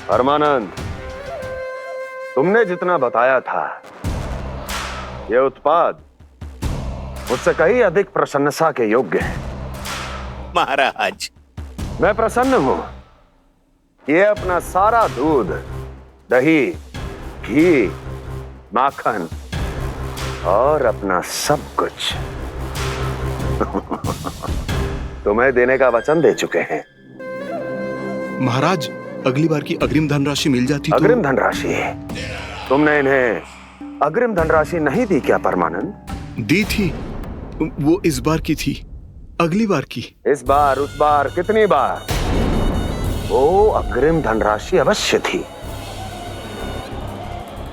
परमानंद, तुमने जितना बताया था, यह उत्पाद मुझसे कहीं अधिक प्रशंसा के योग्य है। महाराज, मैं प्रसन्न हूं। ये अपना सारा दूध, दही, घी, माखन और अपना सब कुछ तुम्हें देने का वचन दे चुके हैं। महाराज, अगली बार की अग्रिम धनराशि मिल जाती तो। अग्रिम धनराशि? तुमने इन्हें अग्रिम धनराशि नहीं दी क्या परमानंद? दी थी, वो इस बार की थी, अगली बार की। इस बार, उस बार, कितनी बार? वो अग्रिम धनराशि अवश्य थी,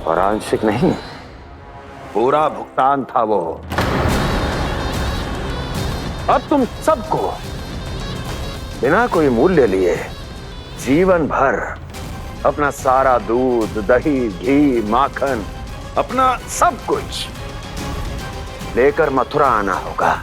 और आंशिक नहीं, पूरा भुगतान था वो। अब तुम सबको बिना कोई मूल्य लिए जीवन भर अपना सारा दूध, दही, घी, माखन, अपना सब कुछ लेकर मथुरा आना होगा।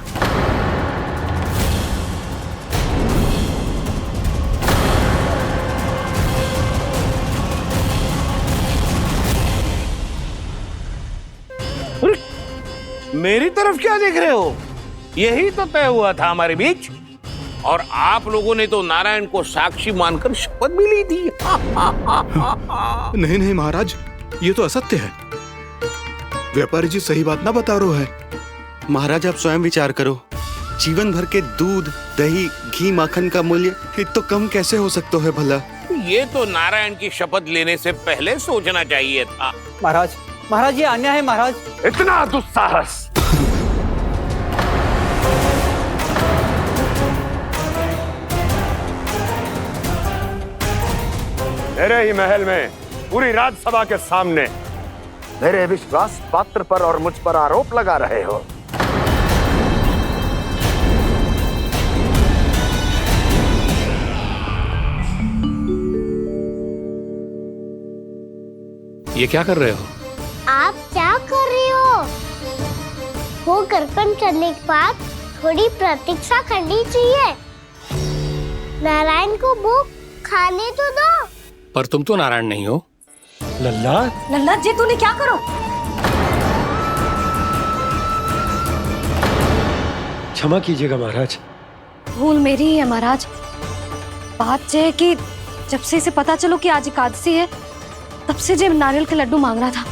मेरी तरफ क्या देख रहे हो? यही तो तय हुआ था हमारे बीच, और आप लोगों ने तो नारायण को साक्षी मानकर शपथ भी ली थी। नहीं नहीं महाराज, ये तो असत्य है। व्यापारी जी सही बात ना बता रहे हैं। महाराज, आप स्वयं विचार करो। जीवन भर के दूध, दही, घी, माखन का मूल्य इतना कम कैसे हो सकता है भला? ये तो नारायण की शपथ लेने से पहले सोचना चाहिए था। महाराज, महाराज ये अन्याय है महाराज। इतना दुस्साहस! मेरे ही महल में पूरी राजसभा के सामने मेरे विश्वास पात्र पर और मुझ पर आरोप लगा रहे हो। ये क्या कर रहे हो? आप क्या कर रहे हो? वो करकन चलने के बाद थोड़ी प्रतीक्षा करनी चाहिए। नारायण को भूख खाने तो दो। पर तुम तो नारायण नहीं हो। लल्ला, लल्ला जी, तूने क्या करो? क्षमा कीजिएगा महाराज। भूल मेरी ही है महाराज। बात यह है कि जब से इसे पता चलो कि आज एकादशी है, तब से जब नारियल के लड्डू मांग रहा था,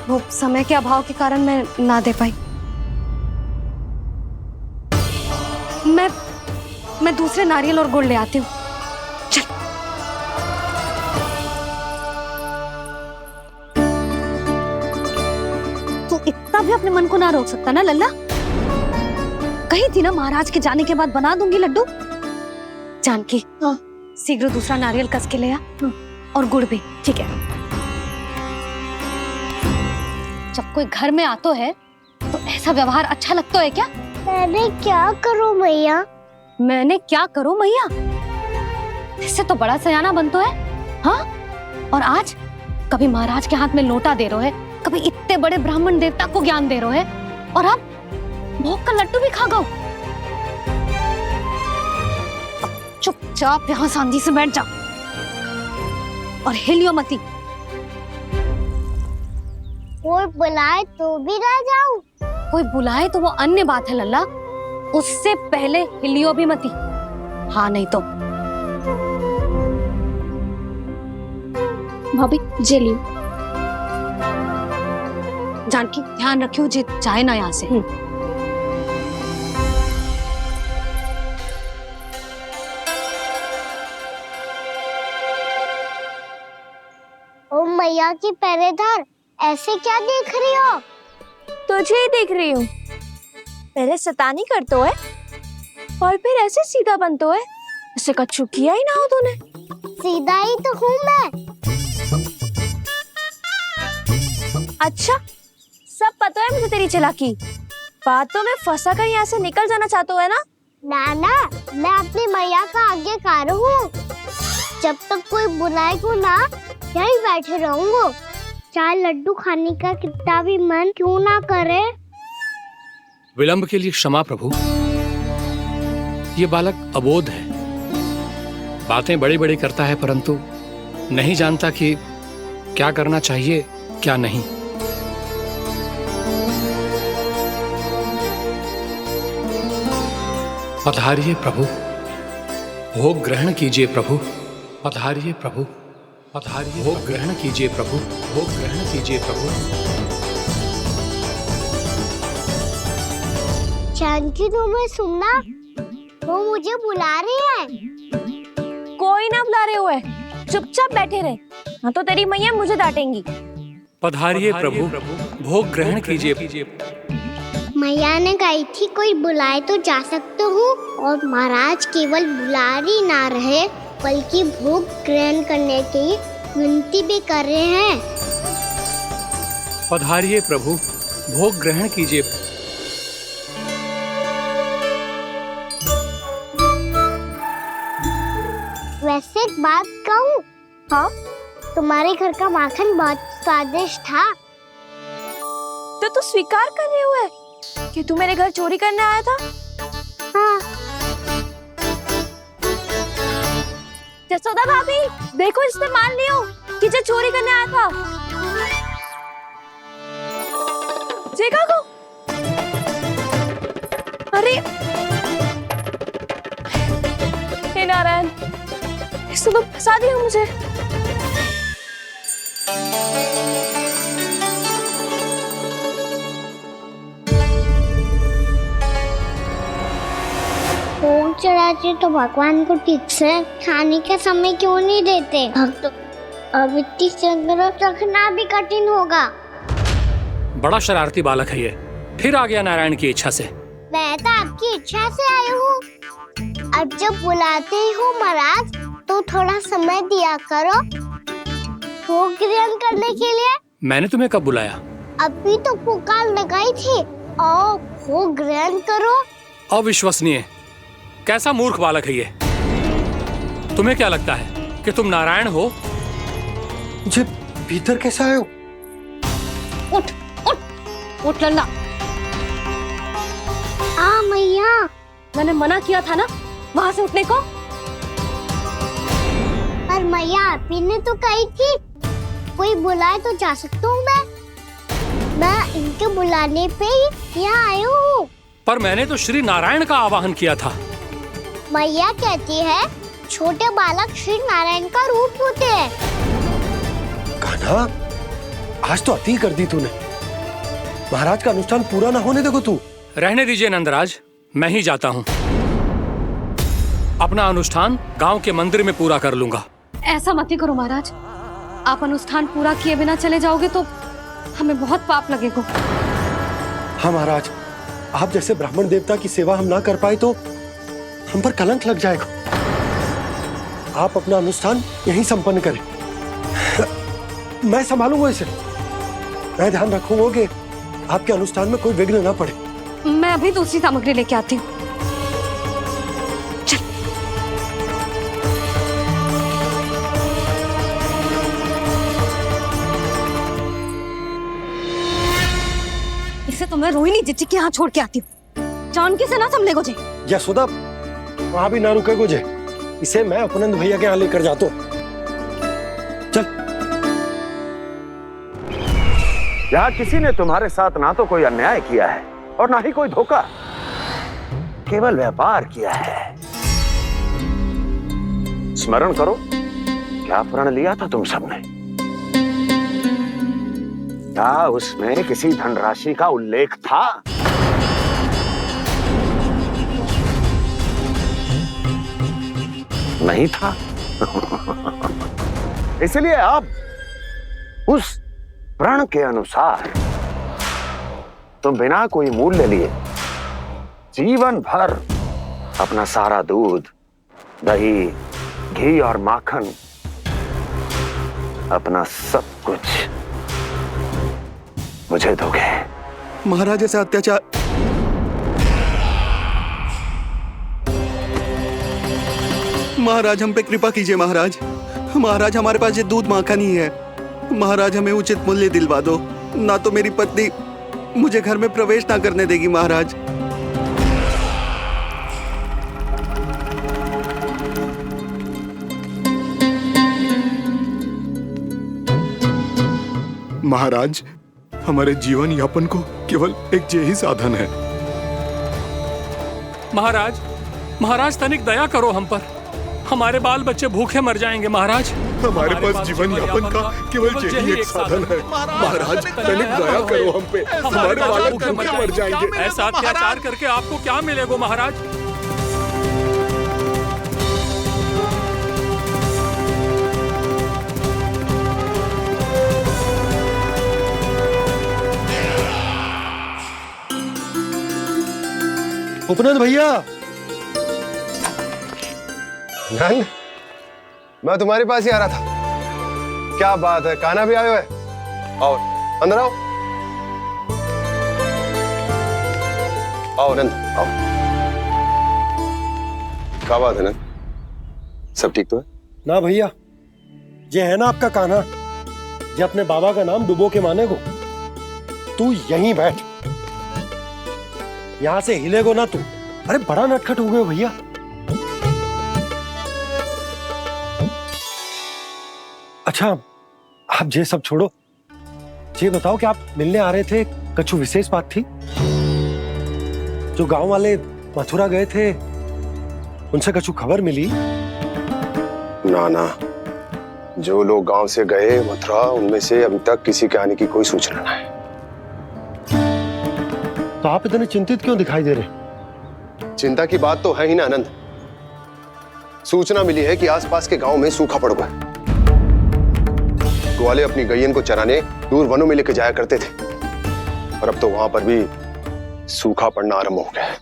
वो समय के अभाव के कारण मैं ना दे पाई। मैं दूसरे नारियल और गुड़ ले आती हूँ। चल। तू इतना भी अपने मन को ना रोक सकता ना लल्ला? कही थी ना महाराज के जाने के बाद बना दूंगी लड्डू। जानकी, शीघ्र दूसरा नारियल कस के ले आ, और गुड़ भी। ठीक है। जब कोई घर में आतो है तो ऐसा व्यवहार अच्छा लगता है क्या? मैंने क्या करूं मैया? मैंने क्या करूं मैया? इससे तो बड़ा सयाना बनतो है। हाँ? और आज कभी महाराज के हाथ में लोटा दे रहे है, कभी इतने बड़े ब्राह्मण देवता को ज्ञान दे रहे है, और अब भोग का लड्डू भी खा गो। चुपचाप यहाँ शांति से बैठ जा और हिलियो मती। कोई बुलाए तो भी ना जाऊं? कोई बुलाए तो वो अन्य बात है लल्ला, उससे पहले हिलियो भी मती। हाँ नहीं तो। भाभी जे लियो। जानकी, ध्यान रखियो जे जाए ना यहाँ से। ओ मैया की पहरेदार, ऐसे क्या देख रही हो? तुझे ही देख रही हूँ। पहले शैतानी करतो है और फिर ऐसे सीधा बनतो है। ऐसे कछु किया ही ना हो तूने। सीधा ही तो हूँ मैं। अच्छा, सब पता है मुझे तेरी चालाकी। बातों में फंसा कर यहाँ से निकल जाना चाहते है ना? नाना, मैं अपनी मैया का आज्ञाकार हूँ। जब तक कोई बुलाए को ना, यही बैठे रहूंगा। चाहे लड्डू खाने का कितना भी मन क्यों ना करे। विलंब के लिए क्षमा प्रभु। ये बालक अबोध है, बातें बड़ी बड़ी करता है, परंतु नहीं जानता कि क्या करना चाहिए क्या नहीं। पधारिए प्रभु, भोग ग्रहण कीजिए प्रभु। पधारिए प्रभु, पधारिए, भोग ग्रहण कीजिए प्रभु, भोग ग्रहण कीजिए प्रभु। जानकी तुम्हें सुनना, वो मुझे बुला रहे हैं। कोई ना बुला रहे हुए, चुपचाप बैठे रहे, हाँ तो तेरी मैया मुझे डांटेंगी। पधारिए प्रभु, भोग ग्रहण कीजिए। मैया ने कही थी कोई बुलाए तो जा सकते हूँ, और महाराज केवल बुला ही ना रहे बल्कि भोग ग्रहण करने की विनती भी कर रहे हैं। पधारिए प्रभु, भोग ग्रहण कीजिए। वैसे एक बात कहूँ? हाँ? तुम्हारे घर का माखन बहुत स्वादिष्ट था। तो तू स्वीकार कर रहे हुए कि तू मेरे घर चोरी करने आया था? हाँ। जसोदा भाभी, देखो इसने मान लियो कि जो चोरी करने आया था। देखा को? अरे हे नारायण, इसने तो फंसा दिया मुझे। भोग चढ़ाते तो भगवान को ठीक से खाने का समय क्यों नहीं देते? भक्त अब इतनी संग्रह रखना भी कठिन होगा। बड़ा शरारती बालक है ये, फिर आ गया नारायण की इच्छा से। मैं तो आपकी इच्छा से आई हूँ। अब जब बुलाते हो महाराज तो थोड़ा समय दिया करो भोग ग्रहण करने के लिए। मैंने तुम्हें कब बुलाया? अभी तो पुकार लगाई थी, आओ भोग ग्रहण करो। अविश्वसनीय, कैसा मूर्ख बालक है ये। तुम्हें क्या लगता है कि तुम नारायण हो? मुझे भीतर कैसे आए हो? उठ उठ उठ लल्ला। मैया, मैंने मना किया था ना वहां से उठने को। पर मैया आपी ने तो कही थी कोई बुलाए तो जा सकता हूँ। मैं इनके बुलाने पे ही यहाँ आई हूँ। पर मैंने तो श्री नारायण का आवाहन किया था। मैया कहती है छोटे बालक श्री नारायण का रूप होते हैं। कान्हा, आज तो अति कर दी तूने। महाराज का अनुष्ठान पूरा ना होने देखो तू। रहने दीजिए नंदराज, मैं ही जाता हूँ। अपना अनुष्ठान गांव के मंदिर में पूरा कर लूंगा। ऐसा मत ही करो महाराज, आप अनुष्ठान पूरा किए बिना चले जाओगे तो हमें बहुत पाप लगेगा। हाँ महाराज, आप जैसे ब्राह्मण देवता की सेवा हम ना कर पाए तो हम पर कलंक लग जाएगा। आप अपना अनुष्ठान यहीं संपन्न करें, मैं संभालूंगा इसे। मैं ध्यान रखूंगा कि आपके अनुष्ठान में कोई विघ्न ना पड़े। मैं अभी दूसरी सामग्री लेके आती हूँ। इसे तो मैं रोहिणी जीजी के यहाँ छोड़ के आती हूँ। जानकी से ना संभले गुजे। यशोदा, वहां भी ना रुके गुजे। इसे मैं अपनंद भैया के यहाँ लेकर जाता हूँ। चल। यहाँ किसी ने तुम्हारे साथ ना तो कोई अन्याय किया है और ना ही कोई धोखा, केवल व्यापार किया है। स्मरण करो क्या प्रण लिया था तुम सबने? क्या उसमें किसी धनराशि का उल्लेख था? नहीं था। इसलिए अब उस प्रण के अनुसार तुम बिना कोई मूल्य लिए जीवन भर अपना सारा दूध, दही, घी और माखन, अपना सब कुछ मुझे दोगे। महाराज ऐसा अत्याचार। महाराज हम पे कृपा कीजिए। महाराज, महाराज हमारे पास ये दूध माखन ही है। महाराज हमें उचित मूल्य दिलवा दो, ना तो मेरी पत्नी मुझे घर में प्रवेश ना करने देगी। महाराज महाराज, हमारे जीवन यापन को केवल एक यही साधन है। महाराज, महाराज तनिक दया करो हम पर। हमारे बाल बच्चे भूखे मर जाएंगे महाराज। हमारे पास जीवन यापन का केवल यही एक साधन है। महाराज तनिक दया करो हम पे, हमारे बालक भूखे मर जाएंगे। ऐसा अत्याचार करके आपको क्या मिलेगा महाराज? उपनंद भैया, नंद, मैं तुम्हारे पास ही आ रहा था। क्या बात है, कान्हा भी आयो है? आओ अंदर आओ। आओ नंद आओ। क्या बात है नंद, सब ठीक तो है ना भैया? ये है ना आपका कान्हा, ये अपने बाबा का नाम डुबो के माने को। तू यहीं बैठ, यहां से हिलेगो ना तू। अरे बड़ा नटखट हो गए हो भैया। अच्छा आप ये सब छोड़ो, ये बताओ कि आप मिलने आ रहे थे, कछु विशेष बात थी? जो गांव वाले मथुरा गए थे उनसे कछु खबर मिली? ना ना, जो लोग गांव से गए मथुरा, उनमें से अभी तक किसी के आने की कोई सूचना नहीं है। तो आप इतने चिंतित क्यों दिखाई दे रहे? चिंता की बात तो है ही ना आनंद। सूचना मिली है कि आसपास के गांव में सूखा पड़ गया। ग्वाले अपनी गैयन को चराने दूर वनों में लेके जाया करते थे, और अब तो वहां पर भी सूखा पड़ना आरंभ हो गया है।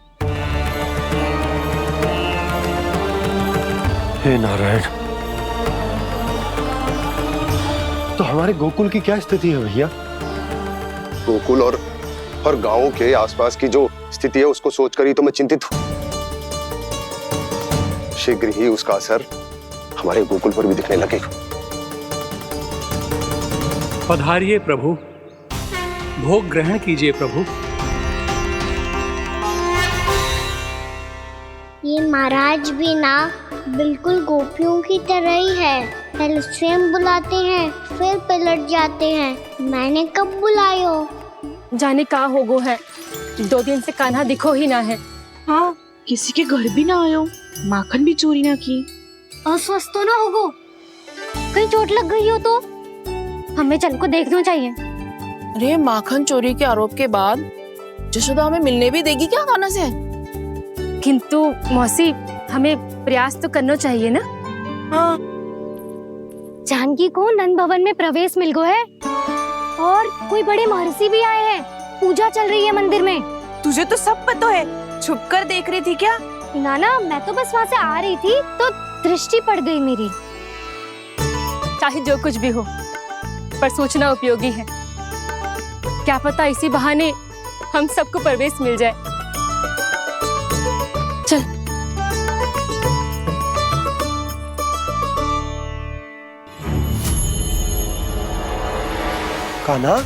हे नारायण, तो हमारे गोकुल की क्या स्थिति है भैया? गोकुल और गांवों के आसपास की जो स्थिति है उसको सोचकर ही तो मैं चिंतित हूं। शीघ्र ही उसका असर हमारे गोकुल पर भी दिखने लगेगा। पधारिए प्रभु, भोग ग्रहण कीजिए प्रभु। ये महाराज भी ना बिल्कुल गोपियों की तरह ही है। पहले स्वयं बुलाते हैं, फिर पलट जाते हैं। मैंने कब बुलायो? जाने का होगो है, 2 दिन से कान्हा दिखो ही ना है। हाँ, किसी के घर भी ना आयो, माखन भी चोरी ना की। अस्वस्थ तो ना होगो, कहीं चोट लग गई हो तो? हमें चल को देखना चाहिए। अरे माखन चोरी के आरोप के बाद जशोदा हमें मिलने भी देगी क्या कान्हा से? किंतु मौसी, हमें प्रयास तो करना चाहिए ना। हाँ, जानकी को नंद भवन में प्रवेश मिल गो है, और कोई बड़े महर्षि भी आए हैं। पूजा चल रही है मंदिर में। तुझे तो सब पता है, छुप कर देख रही थी क्या? ना, मैं तो बस वहाँ से आ रही थी तो दृष्टि पड़ गई मेरी। चाहे जो कुछ भी हो, पर सूचना उपयोगी है। क्या पता इसी बहाने हम सबको प्रवेश मिल जाए। चल। कान्हा,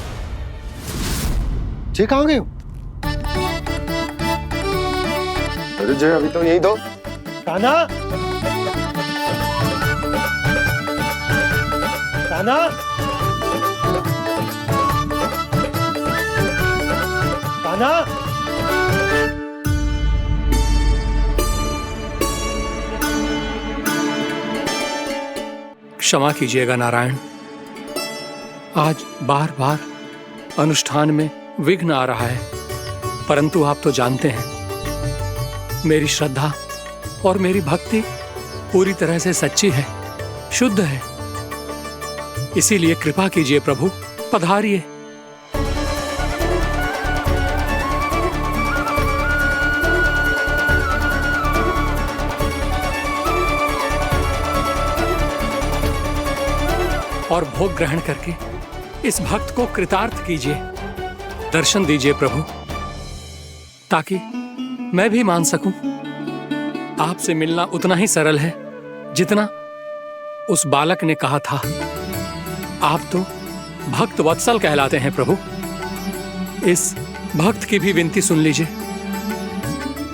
जे कहाँ गए हो? अरे जय, अभी तो यही दो। कान्हा, कान्हा, कान्हा। क्षमा कीजिएगा नारायण, आज बार बार अनुष्ठान में विघ्न आ रहा है, परंतु आप तो जानते हैं मेरी श्रद्धा और मेरी भक्ति पूरी तरह से सच्ची है, शुद्ध है। इसीलिए कृपा कीजिए प्रभु, पधारिए। और भोग ग्रहण करके इस भक्त को कृतार्थ कीजिए। दर्शन दीजिए प्रभु, ताकि मैं भी मान सकूं। आपसे मिलना उतना ही सरल है जितना उस बालक ने कहा था। आप तो भक्त वत्सल कहलाते हैं प्रभु। इस भक्त की भी विनती सुन लीजिए।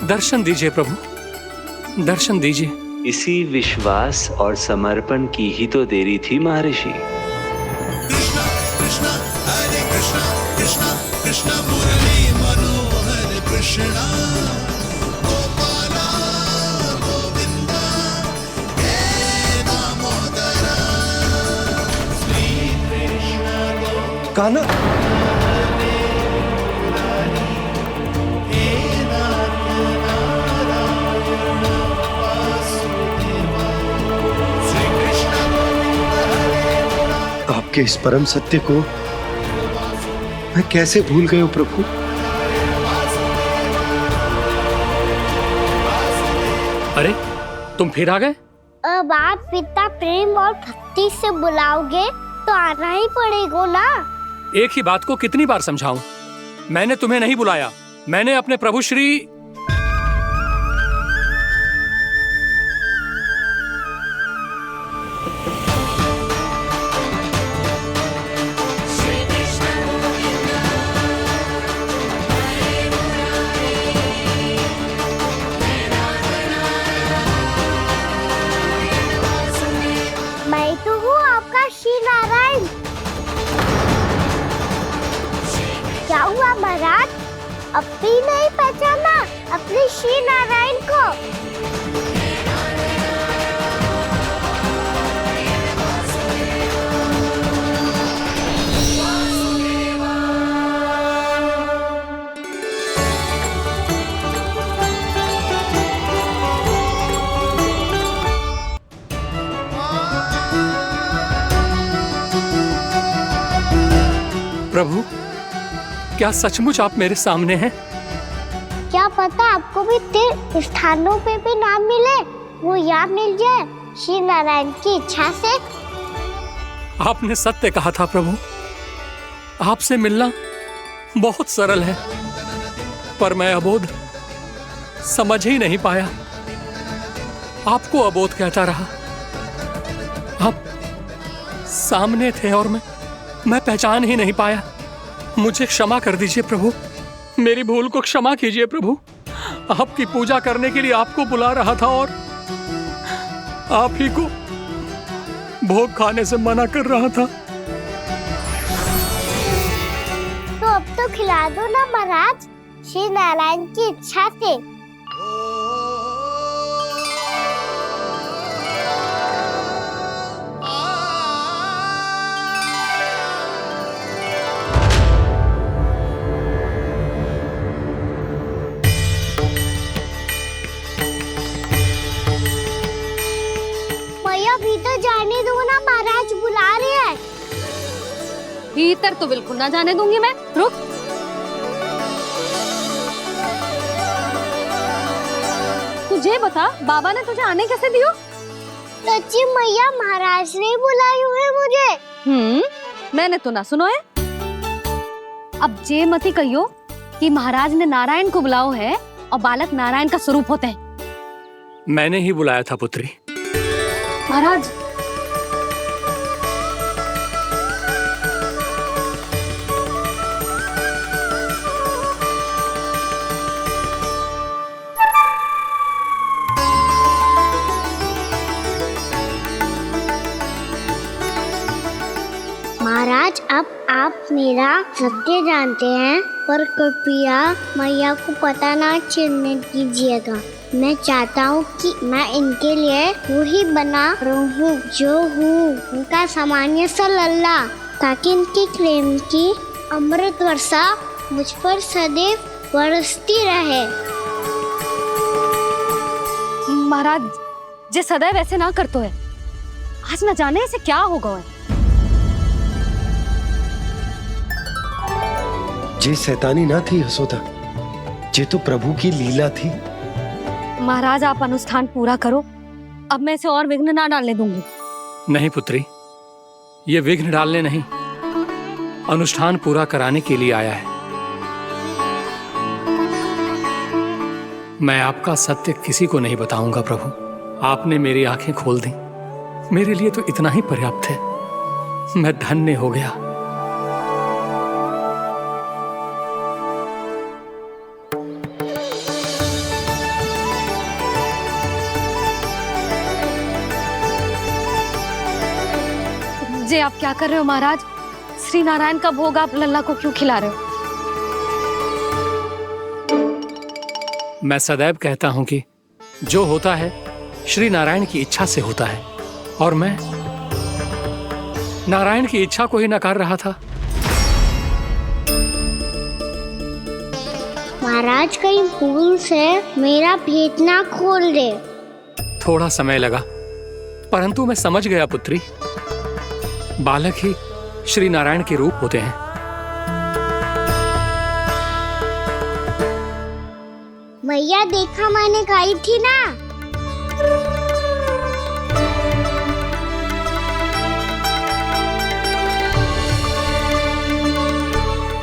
दर्शन दीजिए प्रभु, दर्शन दीजिए। इसी विश्वास और समर्पण की ही तो देरी थी महर्षि। कृष्ण कृष्ण कान्हा, आपके इस परम सत्य को मैं कैसे भूल गया हूं प्रभु। अरे तुम फिर आ गए? अब आप पिता प्रेम और भक्ति से बुलाओगे तो आना ही पड़ेगा ना। एक ही बात को कितनी बार समझाऊं? मैंने तुम्हें नहीं बुलाया, मैंने अपने प्रभु श्री मैं तो हूँ आपका श्री नारायण। क्या हुआ महाराज, अब भी नहीं पहचाना अपने श्री नारायण को? प्रभु, क्या सचमुच आप मेरे सामने हैं? क्या पता आपको भी तीर्थ स्थानों पे भी नाम मिले, वो यहाँ मिल जाए श्री नारायण की इच्छा से। आपने सत्य कहा था प्रभु, आपसे मिलना बहुत सरल है, पर मैं अबोध समझ ही नहीं पाया। आपको अबोध कहता रहा। आप सामने थे और मैं पहचान ही नहीं पाया। मुझे क्षमा कर दीजिए प्रभु, मेरी भूल को क्षमा कीजिए प्रभु। आपकी पूजा करने के लिए आपको बुला रहा था और आप ही को भोग खाने से मना कर रहा था। तो अब तो खिला दो ना महाराज, श्री नारायण की इच्छा से। भीतर जाने दो ना, महाराज बुला रहे हैं। भीतर तो बिल्कुल ना जाने दूंगी मैं। रुक। तुझे बता, बाबा ने तुझे आने कैसे दियो? सच्ची मैया, महाराज ने बुलाई हुई मुझे। मैंने तो ना सुनो है। अब जे मती कहियो कि महाराज ने नारायण को बुलाओ है और बालक नारायण का स्वरूप होते हैं। मैंने ही बुलाया था पुत्री। महाराज, महाराज, अब आप मेरा सत्य जानते हैं, पर कृपया मैया को पता ना चलने दीजिएगा। मैं चाहता हूँ कि मैं इनके लिए वो ही बना रहूँ जो हूँ, उनका सामान्य सा लल्ला, ताकि इनकी प्रेम की अमृत वर्षा मुझ पर सदैव बरसती रहे। महाराज, जे सदैव ऐसे ना करतो है, आज न जाने इसे क्या होगा है। जे शैतानी ना थी यशोदा, जे तो प्रभु की लीला थी। महाराज, आप अनुष्ठान पूरा करो, अब मैं इसे और विघ्न ना डालने दूंगी। नहीं पुत्री, ये विघ्न डालने नहीं, अनुष्ठान पूरा कराने के लिए आया है। मैं आपका सत्य किसी को नहीं बताऊंगा प्रभु। आपने मेरी आंखें खोल दी, मेरे लिए तो इतना ही पर्याप्त है। मैं धन्य हो गया। जे आप क्या कर रहे हो महाराज? श्री नारायण का भोग आप लल्ला को क्यों खिला रहे हो? मैं सदैव कहता हूं कि जो होता है श्री नारायण की इच्छा से होता है, और मैं नारायण की इच्छा को ही नकार रहा था। महाराज कहीं भूल से मेरा भेद ना खोल दे। थोड़ा समय लगा, परंतु मैं समझ गया पुत्री। बालक ही श्री नारायण के रूप होते हैं। मैया देखा मैंने खाई थी ना।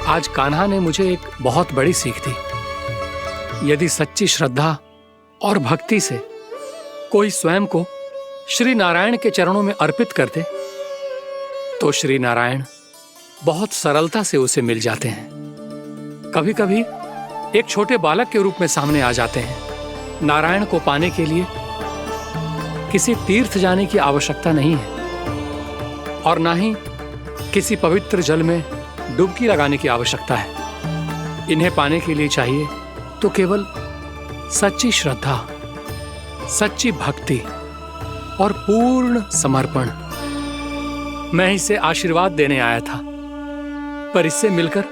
आज कान्हा ने मुझे एक बहुत बड़ी सीख दी। यदि सच्ची श्रद्धा और भक्ति से कोई स्वयं को श्री नारायण के चरणों में अर्पित कर दे, तो श्री नारायण बहुत सरलता से उसे मिल जाते हैं। कभी कभी एक छोटे बालक के रूप में सामने आ जाते हैं। नारायण को पाने के लिए किसी तीर्थ जाने की आवश्यकता नहीं है, और ना ही किसी पवित्र जल में डुबकी लगाने की आवश्यकता है। इन्हें पाने के लिए चाहिए तो केवल सच्ची श्रद्धा, सच्ची भक्ति और पूर्ण समर्पण। मैं इसे आशीर्वाद देने आया था, पर इससे मिलकर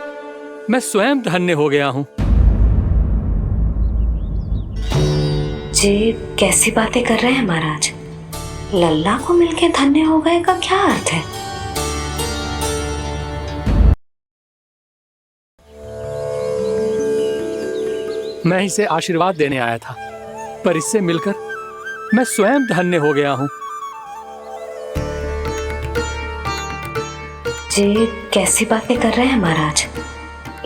मैं स्वयं धन्य हो गया हूं। जी कैसी बातें कर रहे हैं महाराज? लल्ला को मिलके धन्य हो गए का क्या अर्थ है? मैं इसे आशीर्वाद देने आया था, पर इससे मिलकर मैं स्वयं धन्य हो गया हूं। जी कैसी बातें कर रहे हैं महाराज?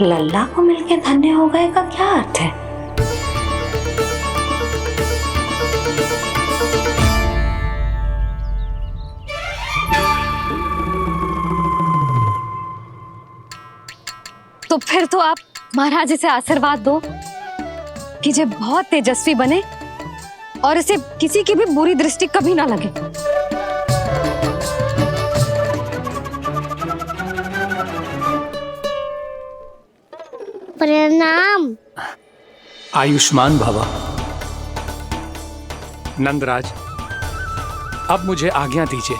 लल्ला को मिलके धन्य हो गए का क्या अर्थ है? तो फिर तो आप महाराज इसे आशीर्वाद दो कि ये बहुत तेजस्वी बने और इसे किसी की भी बुरी दृष्टि कभी ना लगे। प्रणाम। आयुष्मान भवा। नंदराज, अब मुझे आज्ञा दीजिए।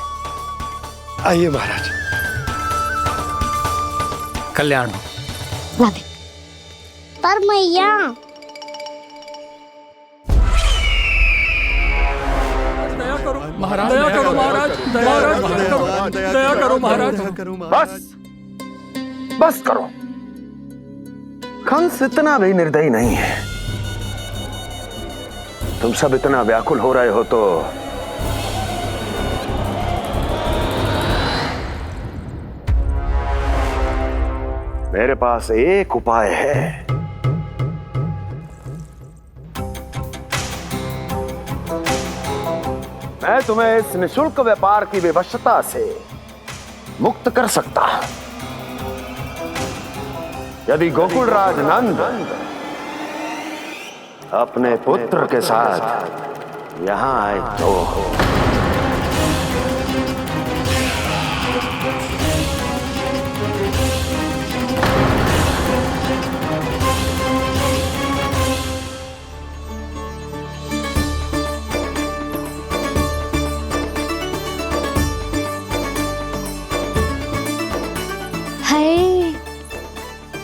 आइए महाराज। कल्याण हो। पर मैया महाराज, दया करो महाराज, दया करो महाराज। बस करो। कंस इतना भी निर्दयी नहीं है। तुम सब इतना व्याकुल हो रहे हो तो मेरे पास एक उपाय है। मैं तुम्हें इस निशुल्क व्यापार की विवशता से मुक्त कर सकता। यदि गोकुलराज नंद अपने पुत्र के साथ यहां आए तो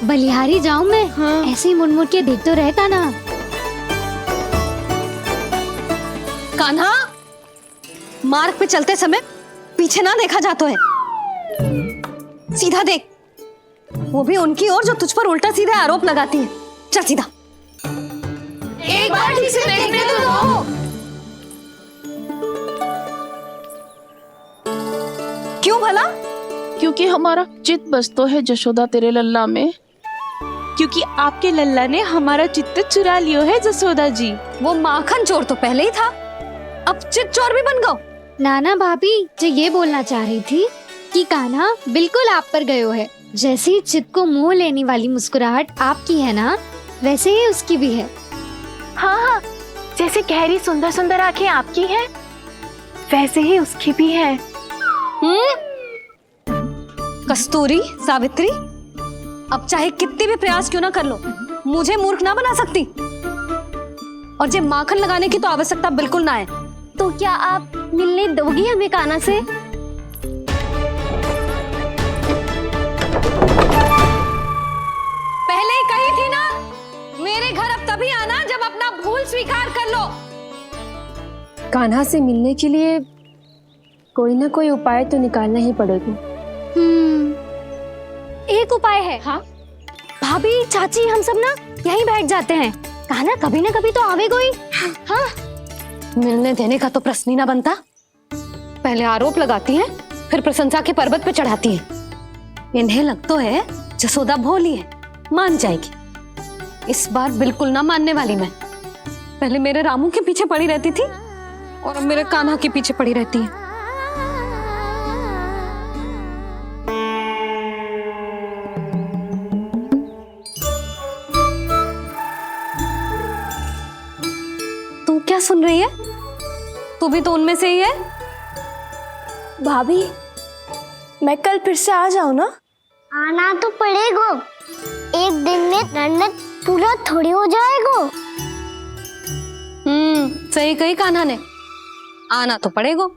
बलिहारी जाऊं मैं? हाँ। ऐसे ही मुड़ के देख तो रहता ना। कान्हा, मार्ग पे चलते समय पीछे ना देखा जाता है। सीधा देख, वो भी उनकी ओर जो तुझ पर उल्टा सीधे आरोप लगाती है। चल सीधा। एक बार ठीक से देखने तो दो। क्यों भला? क्योंकि हमारा चित्त बसतो है जशोदा तेरे लल्ला में। क्योंकि आपके लल्ला ने हमारा चित्त चुरा लियो है जसोदा जी। वो माखन चोर तो पहले ही था, अब चित्त चोर भी बन गो। नाना भाभी जो ये बोलना चाह रही थी कि कान्हा बिल्कुल आप पर गयो है। जैसे ही चित्त को मोह लेने वाली मुस्कुराहट आपकी है ना, वैसे ही उसकी भी है। हाँ हाँ, जैसे गहरी सुंदर सुंदर आंखें आपकी हैं, वैसे ही उसकी भी है। कस्तूरी, सावित्री, अब चाहे कितने भी प्रयास क्यों ना कर लो, मुझे मूर्ख ना बना सकती। और जब माखन लगाने की तो आवश्यकता बिल्कुल ना है। तो क्या आप मिलने दोगी हमें कान्हा से? पहले ही कही थी ना, मेरे घर अब तभी आना जब अपना भूल स्वीकार कर लो। कान्हा से मिलने के लिए कोई ना कोई उपाय तो निकालना ही पड़ेगा। एक उपाय है। हाँ? भाभी, चाची, हम सब ना यहीं बैठ जाते हैं। कान्हा कभी ना कभी तो आवेगा ही। हाँ, मिलने देने का तो प्रश्न ही ना बनता। पहले आरोप लगाती हैं, फिर प्रशंसा के पर्वत पे चढ़ाती हैं। इन्हें लग तो है जसोदा भोली है, मान जाएगी। इस बार बिल्कुल ना मानने वाली मैं। पहले मेरे रामू के पीछे पड़ी रहती थी और अब मेरे कान्हा के पीछे पड़ी रहती है। तू क्या सुन रही है? तू भी तो उनमें से ही है। भाभी, मैं कल फिर से आ जाऊं ना? आना तो पड़ेगा। एक दिन में रणनीत पूरा थोड़ी हो जाएगा। सही कही कान्हा ने, आना तो पड़ेगा।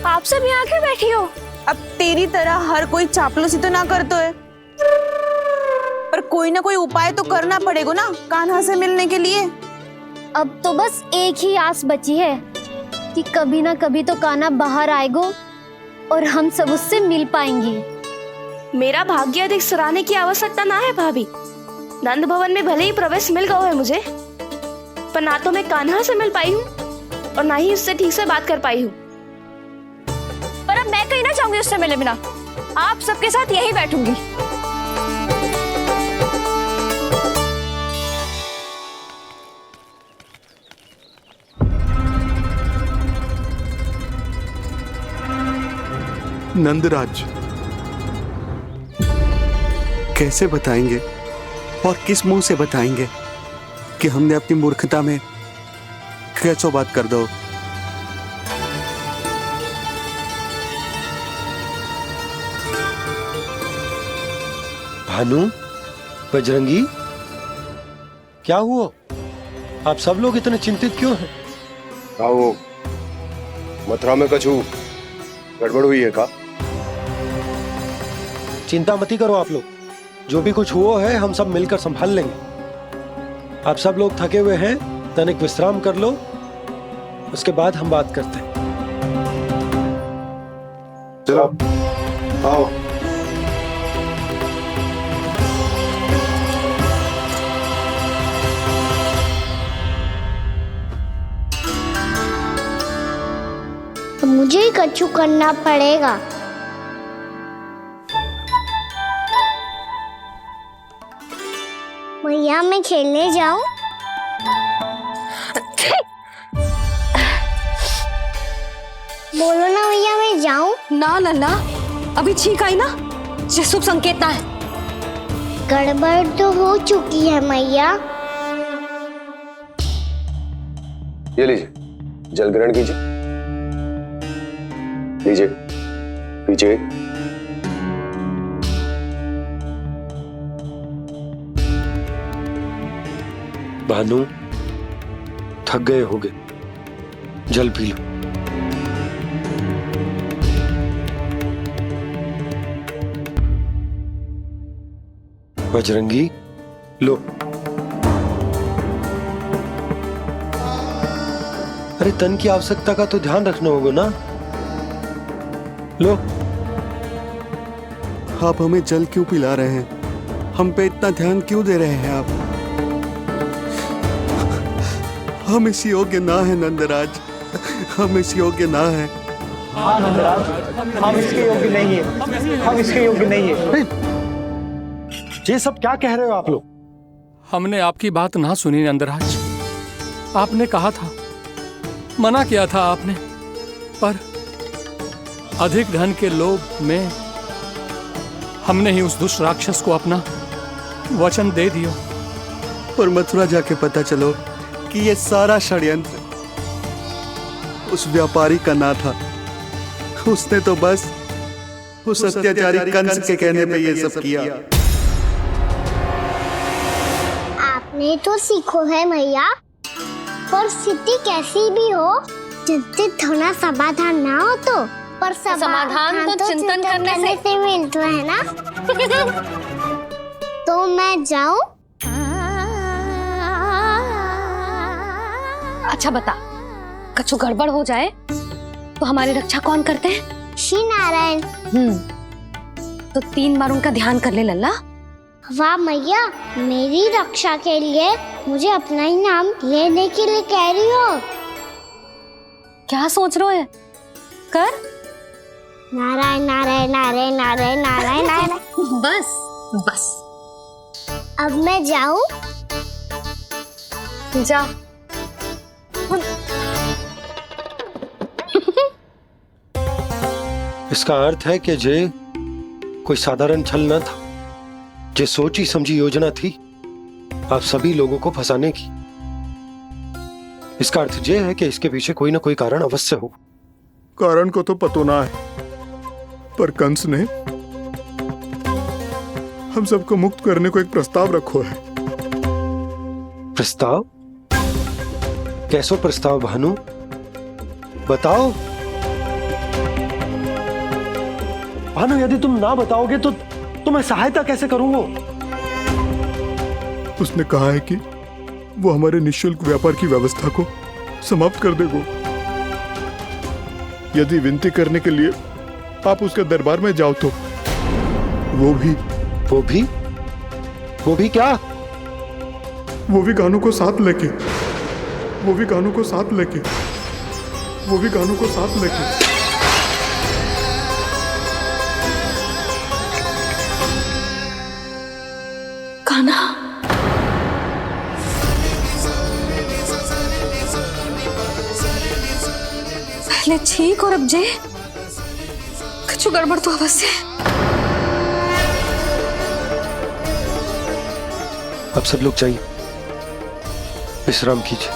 आप सब यहाँ आके बैठी हो? अब तेरी तरह हर कोई चापलूसी तो ना करतो है, पर कोई ना कोई उपाय तो करना पड़ेगा ना कान्हा से मिलने के लिए। अब तो बस एक ही आस बची है कि कभी ना कभी तो कान्हा बाहर आएगा और हम सब उससे मिल पाएंगे। मेरा भाग्य अधिक सराहने की आवश्यकता ना है भाभी। नंद भवन में भले ही प्रवेश मिल गया है मुझे, पर ना तो मैं कान्हा से मिल पाई हूँ और ना ही उससे ठीक से बात कर पाई हूँ। पर अब मैं कहीं ना चाहूंगी उससे मिले बिना। आप सबके साथ यही बैठूंगी। नंदराज, कैसे बताएंगे और किस मुंह से बताएंगे कि हमने अपनी मूर्खता में कैसो बात कर दो। भानु, बजरंगी, क्या हुआ? आप सब लोग इतने चिंतित क्यों हैं? आओ, मथुरा में कछु गड़बड़ हुई है का? चिंता मती करो आप लोग, जो भी कुछ हुआ है हम सब मिलकर संभाल लेंगे। आप सब लोग थके हुए हैं, तनिक विश्राम कर लो, उसके बाद हम बात करते हैं। चलो, आओ। तो मुझे ही कछु करना पड़ेगा। मैया, मैं खेलने जाऊं? बोलो ना मैया, मैं जाऊं? ना लल्ला, अभी छींक आई ना, ये शुभ संकेत ना है। गड़बड़ तो हो चुकी है मैया। ये लीजिए, जल ग्रहण कीजिए। लीजिए, पीछे। भानु, थक गए होगे, जल पी लो। बजरंगी, लो। अरे तन की आवश्यकता का तो ध्यान रखना होगा ना। लो, आप हमें जल क्यों पिला रहे हैं? हम पे इतना ध्यान क्यों दे रहे हैं आप? हम इस योग्य ना है नंदराज, हम इस योग्य ना है। हाँ नंदराज, हम इसके योग्य नहीं है, हम इसके योग्य नहीं है। ये सब क्या कह रहे हो आप लोग? हमने आपकी बात ना सुनी नंदराज। आपने कहा था, मना किया था आपने, पर अधिक धन के लोभ में हमने ही उस दुष्ट राक्षस को अपना वचन दे दिया। पर मथुरा जाके पता चलो कि ये सारा षड्यंत्र उस व्यापारी का ना था। उसने तो बस उस अत्याचारी कंस के कहने पे ये सब किया। आपने तो सीखो है मैया, पर स्थिति कैसी भी हो, चिंतित होना समाधान ना हो तो, पर समाधान तो चिंतन करने से मिलता है ना। तो मैं जाऊं? अच्छा बता, कछु गड़बड़ हो जाए तो हमारी रक्षा कौन करते हैं? श्री नारायण। तो 3 बार उनका ध्यान कर ले लल्ला। वाह मैया, मेरी रक्षा के लिए मुझे अपना ही नाम लेने के लिए कह रही हो? क्या सोच रहे हो? कर नारायण नारायण नारायण नारायण नारायण नारायण। बस बस, अब मैं जाऊं? जा। इसका अर्थ है कि जे कोई साधारण छल न था, जे सोची समझी योजना थी आप सभी लोगों को फंसाने की। इसका अर्थ ये है कि इसके पीछे कोई ना कोई कारण अवश्य हो। कारण को तो पतो ना है, पर कंस ने हम सबको मुक्त करने को एक प्रस्ताव रखो है। प्रस्ताव? कैसो प्रस्ताव भानु, बताओ। भानु, यदि तुम ना बताओगे तो मैं सहायता कैसे करूंगा? उसने कहा है कि वो हमारे निःशुल्क व्यापार की व्यवस्था को समाप्त कर देगा यदि विनती करने के लिए आप उसके दरबार में जाओ तो। वो भी क्या? वो भी गानों को साथ लेके। कान्हा, पहले ठीक और अब जे कुछ गड़बड़ तो अवश्य। अब सब लोग जाइए, विश्राम कीजिए।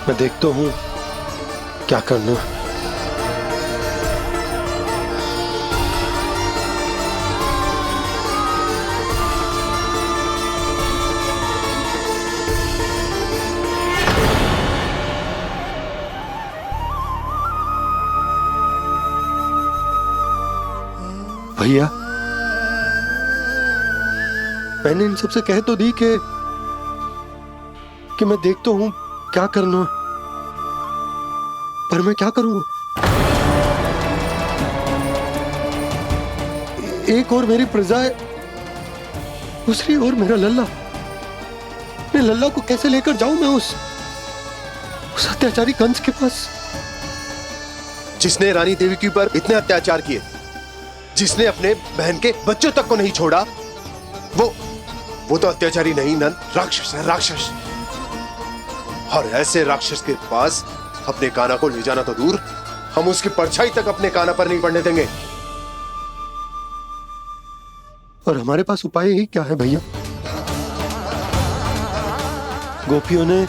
मैं देखता हूं क्या करना है। भैया, मैंने इन सबसे कह तो दी कि मैं देखता हूं क्या करना, पर मैं क्या करूंगा? एक और मेरी प्रजा है, दूसरी ओर मेरा लल्ला। मैं लल्ला को कैसे लेकर जाऊं मैं उस अत्याचारी कंस के पास? जिसने रानी देवी के ऊपर इतने अत्याचार किए, जिसने अपने बहन के बच्चों तक को नहीं छोड़ा, वो तो अत्याचारी नहीं नंद, राक्षस है, राक्षस। और ऐसे राक्षस के पास अपने कान्हा को ले जाना तो दूर, हम उसकी परछाई तक अपने कान्हा पर नहीं पड़ने देंगे। और हमारे पास उपाय ही क्या है भैया? गोपियों ने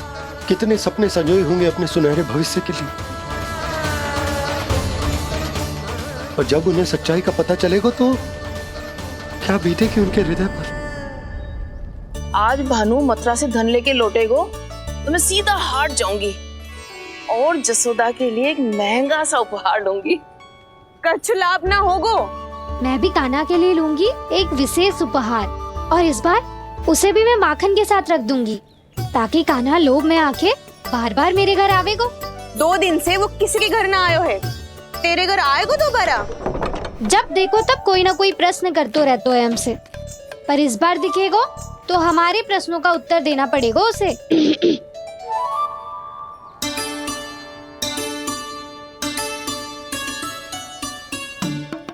कितने सपने संजोए होंगे अपने सुनहरे भविष्य के लिए, और जब उन्हें सच्चाई का पता चलेगा तो क्या बीतेगी उनके हृदय पर? आज भानु मथुरा से धन लेके लौटेगो तो मैं सीधा हाट जाऊंगी और जसोदा के लिए एक महंगा सा उपहार दूंगी। कछु लाभ ना होगो। मैं भी कान्हा के लिए लूंगी एक विशेष उपहार, और इस बार उसे भी मैं माखन के साथ रख दूंगी, ताकि कान्हा लोभ में आके बार बार मेरे घर आवेगो। 2 दिन से वो किसी के घर ना आयो है, तेरे घर आएगो दोबारा? जब देखो तब कोई ना कोई प्रश्न करते रहते हो हमसे, पर इस बार दिखेगा तो हमारे प्रश्नों का उत्तर देना पड़ेगा उसे।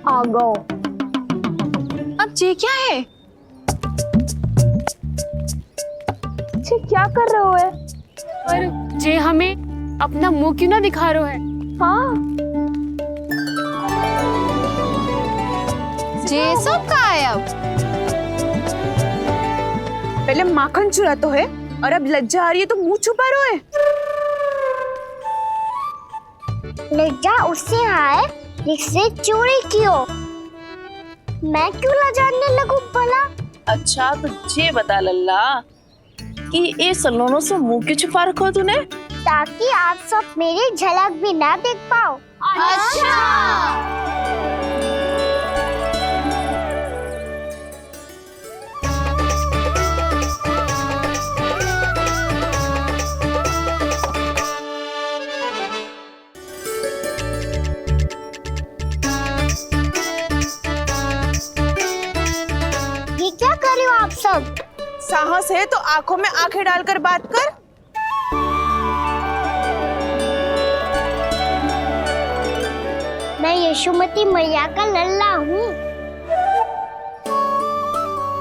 आ गो। अब ये क्या है? ये क्या कर रहे हो है? पर जे हमें अपना मुंह क्यों ना दिखा रहे है? हाँ, जे सब कहाँ है अब? पहले माखन चुरा तो है और अब लज्जा आ रही है तो मुंह छुपा रहे है। लज्जा उससे आए जिससे चोरी कियो। मैं क्यों लजाने लगूं भला? अच्छा तो ये बता लल्ला कि ये सलोनों से मुंह क्यों छुपा रखो तूने? ताकि आप सब मेरी झलक भी ना देख पाओ। अच्छा। ये क्या कर रहे हो आप सब? साहस है तो आंखों में आंखें डालकर बात कर। मैं यशोमती मैया का लल्ला हूँ।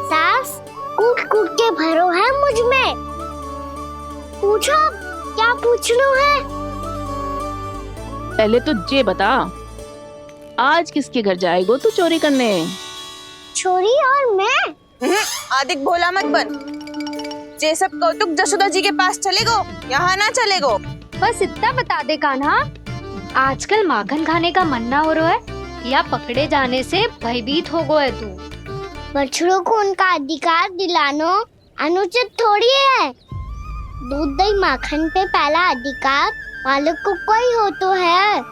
सास कूट कूट के भरो है मुझ में। पूछो क्या पूछना है? पहले तो ये बता, आज किसके घर जाएगो तू चोरी करने? छोरी और मैं? आदिक भोला मत बन। ये सब कौतुक जसोदा जी के पास चलेगो, यहाँ ना चलेगो। बस इतना बता दे कान्हा, आजकल माखन खाने का मन ना हो रहा है या पकड़े जाने से भयभीत हो गए तू? बछड़ों को उनका अधिकार दिलाना अनुचित थोड़ी है। दूध दही माखन पे पहला अधिकार मालिक को कोई हो तो है।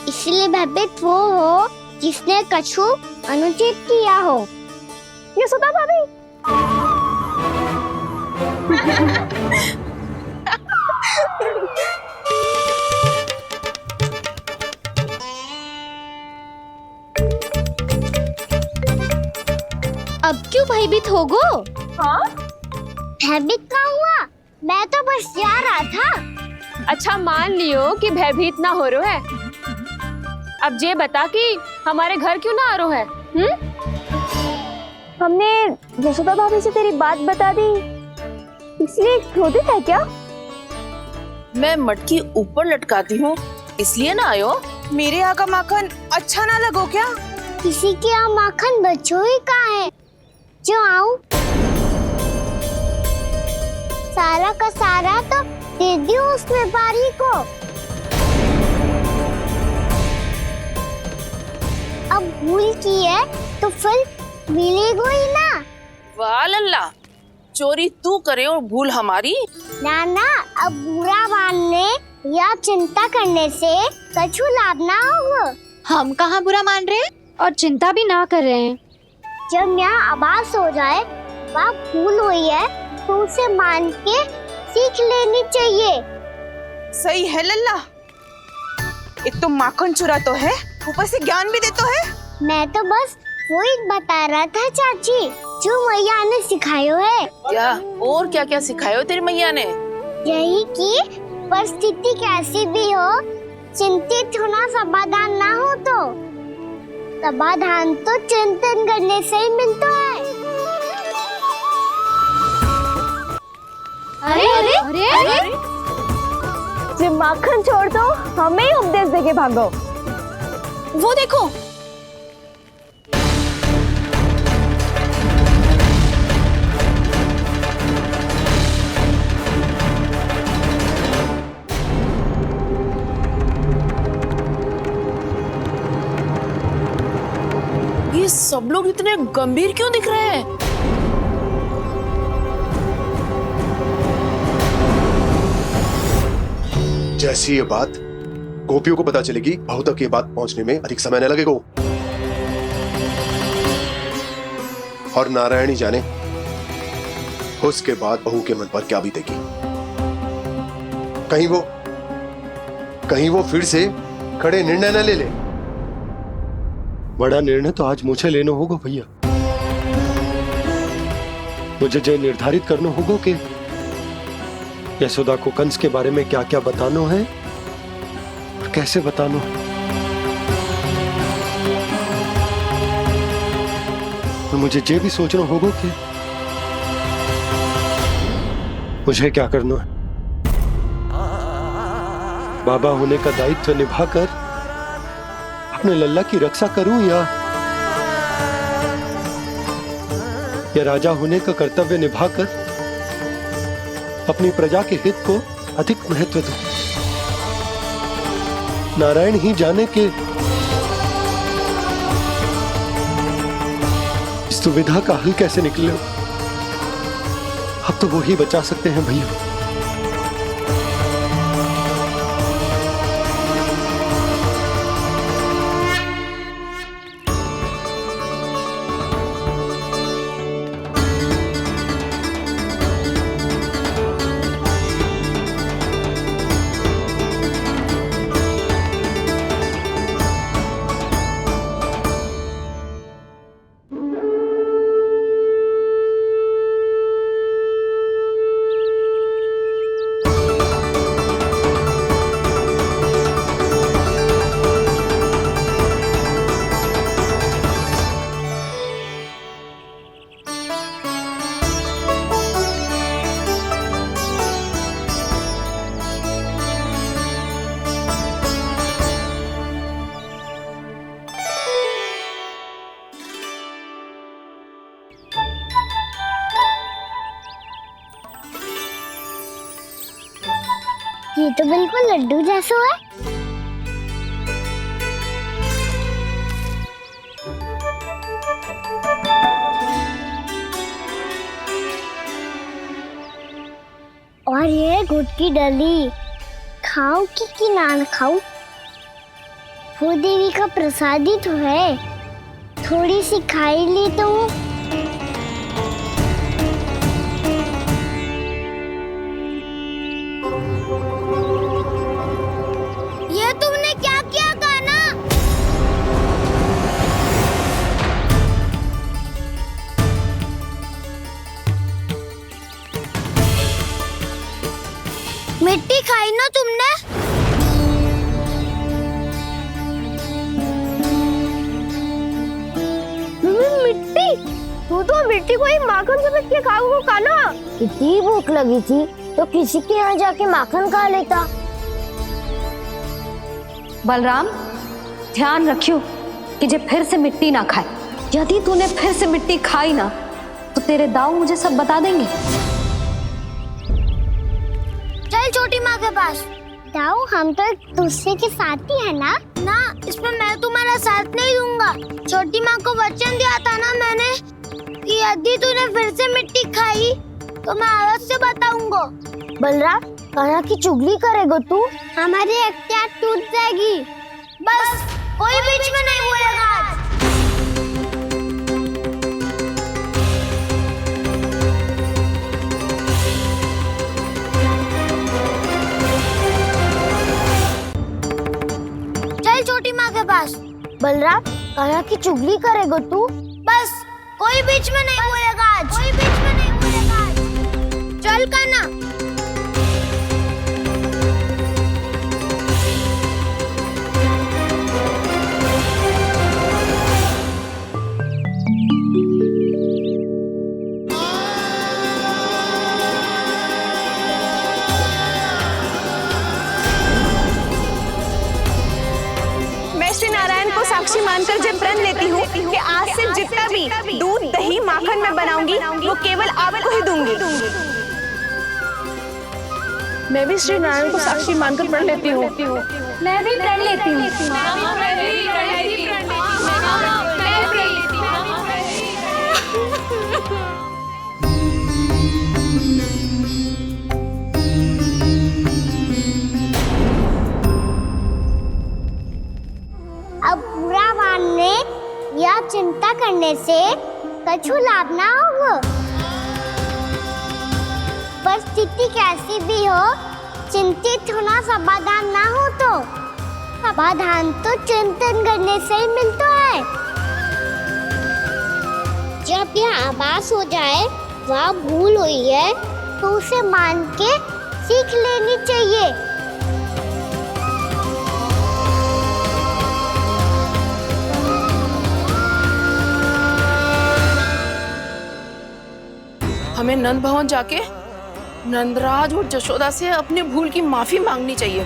इसलिए भयभीत वो हो जिसने कछु अनुचित किया हो। यशोदा भाभी। अब क्यों भयभीत हो गो? हाँ? भयभीत का हुआ? मैं तो बस जा रहा था। अच्छा मान लियो कि भयभीत ना हो रहा है। अब ये बता कि हमारे घर क्यों ना आ रहा है? हमने यशोदा भाभी से तेरी बात बता दी, इसलिए क्रोधित है क्या? मैं मटकी ऊपर लटकाती हूँ इसलिए ना आयो? मेरे यहाँ का माखन अच्छा ना लगो क्या? किसी के यहाँ माखन बच्चों ही कहाँ है जो आऊं? सारा का सारा तो दे दियो उस व्यापारी को। अब भूल की है तो फिर मिलेगो ही ना। वाह लल्ला, चोरी तू करे और भूल हमारी। ना ना, अब बुरा मानने या चिंता करने से कछु लाभ ना होगा। हम कहाँ बुरा मान रहे हैं और चिंता भी ना कर रहे हैं। जब यहाँ आभास हो जाए वह भूल हुई है तो उसे मान के सीख लेनी चाहिए। सही है लल्ला, एक तो माखन चुरा तो है, ऊपर से ज्ञान भी देता है। मैं तो बस वही बता रहा था चाची जो मैया ने सिखायो है। क्या और क्या क्या सिखायो तेरी मैया ने? यही कि परिस्थिति कैसी भी हो चिंतित होना समाधान ना हो तो समाधान तो चिंतन करने से ही मिलता है। अरे अरे अरे, अरे? जे माखन छोड़ दो, हमें ही उपदेश देके भागो। वो देखो, ये सब लोग इतने गंभीर क्यों दिख रहे हैं? जैसी ये बात गोपियों को पता चलेगी, बहू तक ये बात पहुंचने में अधिक समय न लगेगा। और नारायणी जाने उसके बाद बहू के मन पर क्या बीतेगी। कहीं वो फिर से खड़े निर्णय न ले ले। बड़ा निर्णय तो आज मुझे लेना होगा भैया। मुझे जो निर्धारित करना होगा कि यशोदा को कंस के बारे में क्या क्या बताना है और कैसे बताना है। और मुझे ये भी सोचना होगा कि मुझे क्या करना है। बाबा होने का दायित्व निभाकर अपने लल्ला की रक्षा करूं या राजा होने का कर्तव्य निभाकर अपनी प्रजा के हित को अधिक महत्व दूं। नारायण ही जाने के इस दुविधा का हल कैसे निकले। अब तो वो ही बचा सकते हैं भैया। ये तो बिल्कुल लड्डू जैसा है। और ये गुड़ की डली खाऊं कि ना खाऊं? वो देवी का प्रसाद ही तो है, थोड़ी सी खाई ली तो। ये तुमने क्या किया कान्हा? मिट्टी खाई ना तुमने? मिट्टी? तू तो मिट्टी को ही माखन से पीट के खाओगे कान्हा। कितनी भूख लगी थी तो किसी के यहाँ जाके माखन खा लेता। बलराम, ध्यान रखियो कि जे फिर से मिट्टी ना खाए। यदि तूने फिर से मिट्टी खाई ना तो तेरे दाऊ मुझे सब बता देंगे। चल छोटी माँ के पास। दाऊ, हम तो एक दूसरे के साथी है ना? ना, इसमें मैं तुम्हारा साथ नहीं दूंगा। छोटी माँ को वचन दिया था ना मैंने कि यदि तूने फिर से मिट्टी खाई तो मैं आवाज से बताऊंगा। बलराम, कान्हा की चुगली करेगा तू? हमारी अख्तियार टूट जाएगी। बस कोई बीच में नहीं बोलेगा आज। चल छोटी माँ के पास। बलराम, कान्हा की चुगली करेगा तू? बस कोई बीच में नहीं बोलेगा आज। कोई बीच में नहीं बोलेगा आज। चल कान्हा। श्री नारायण को साक्षी मानकर जब प्रण लेती हूँ कि आज से जितना भी दूध दही माखन मैं बनाऊंगी वो केवल आपको ही दूंगी। मैं भी श्री नारायण को साक्षी मानकर प्रण लेती हूँ। मैं भी प्रण लेती हूँ। अब बुरा मानने या चिंता करने से कछु लाभ ना होगा। परिस्थिति कैसी भी हो, चिंतित होना समाधान ना हो तो समाधान तो चिंतन करने से ही मिलता है। जब यह आभास हो जाए वह भूल हुई है तो उसे मान के सीख लेनी चाहिए। हमें नंद भवन जाके नंदराज और जशोदा से अपनी भूल की माफी मांगनी चाहिए।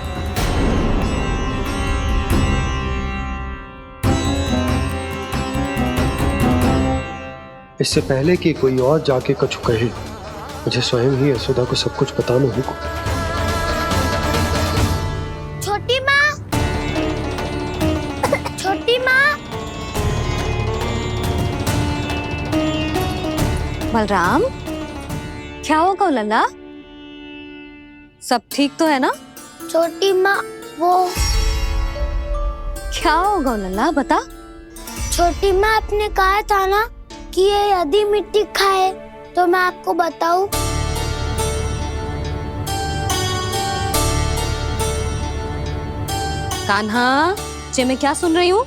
इससे पहले कि कोई और जाके कछु कहे, मुझे स्वयं ही यशोदा को सब कुछ बताना होगा। छोटी माँ, छोटी माँ। बलराम, क्या होगा लल्ला? सब ठीक तो है ना? छोटी माँ, वो क्या होगा लल्ला, बता। छोटी माँ, आपने कहा था ना कि ये यदि मिट्टी खाए तो मैं आपको बताऊं। कान्हा, जे मैं क्या सुन रही हूँ?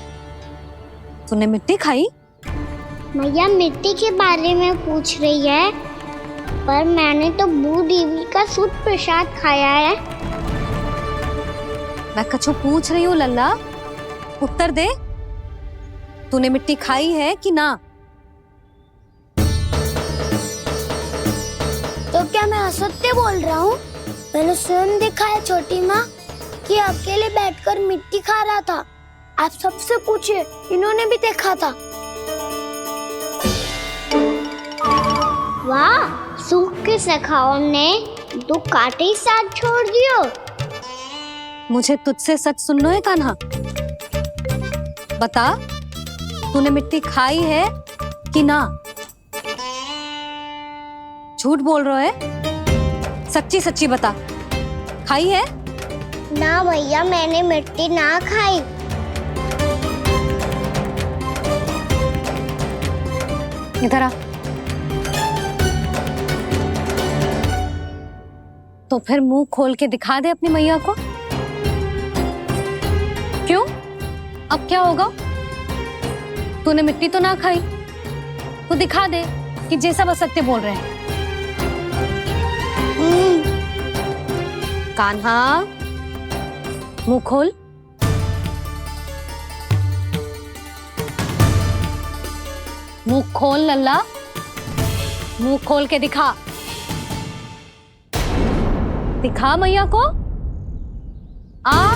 तूने मिट्टी खाई? मैया मिट्टी के बारे में पूछ रही है, पर मैंने तो भू देवी का शुद्ध प्रसाद खाया है। मैं कछु पूछ रही हूँ लल्ला, उत्तर दे। तूने मिट्टी खाई है कि ना? तो क्या मैं असत्य बोल रहा हूँ? मैंने स्वयं देखा है छोटी माँ कि अकेले बैठकर मिट्टी खा रहा था। आप सबसे पूछिए, इन्होंने भी देखा था। वाह, सूख के सखाओ ने दो कांटे ही साथ छोड़ दियो। मुझे तुझसे सच सुनना है कान्हा। बता, तूने मिट्टी खाई है कि ना? झूठ बोल रहा है, सच्ची सच्ची बता, खाई है? ना भैया, मैंने मिट्टी ना खाई। इधर आ। तो फिर मुंह खोल के दिखा दे अपनी मैया को। क्यों? अब क्या होगा? तूने मिट्टी तो ना खाई, तो दिखा दे कि जे सब असत्य बोल रहे हैं। कान्हा, मुंह खोल। मुंह खोल लल्ला, मुंह खोल के दिखा। दिखा मैया को। आ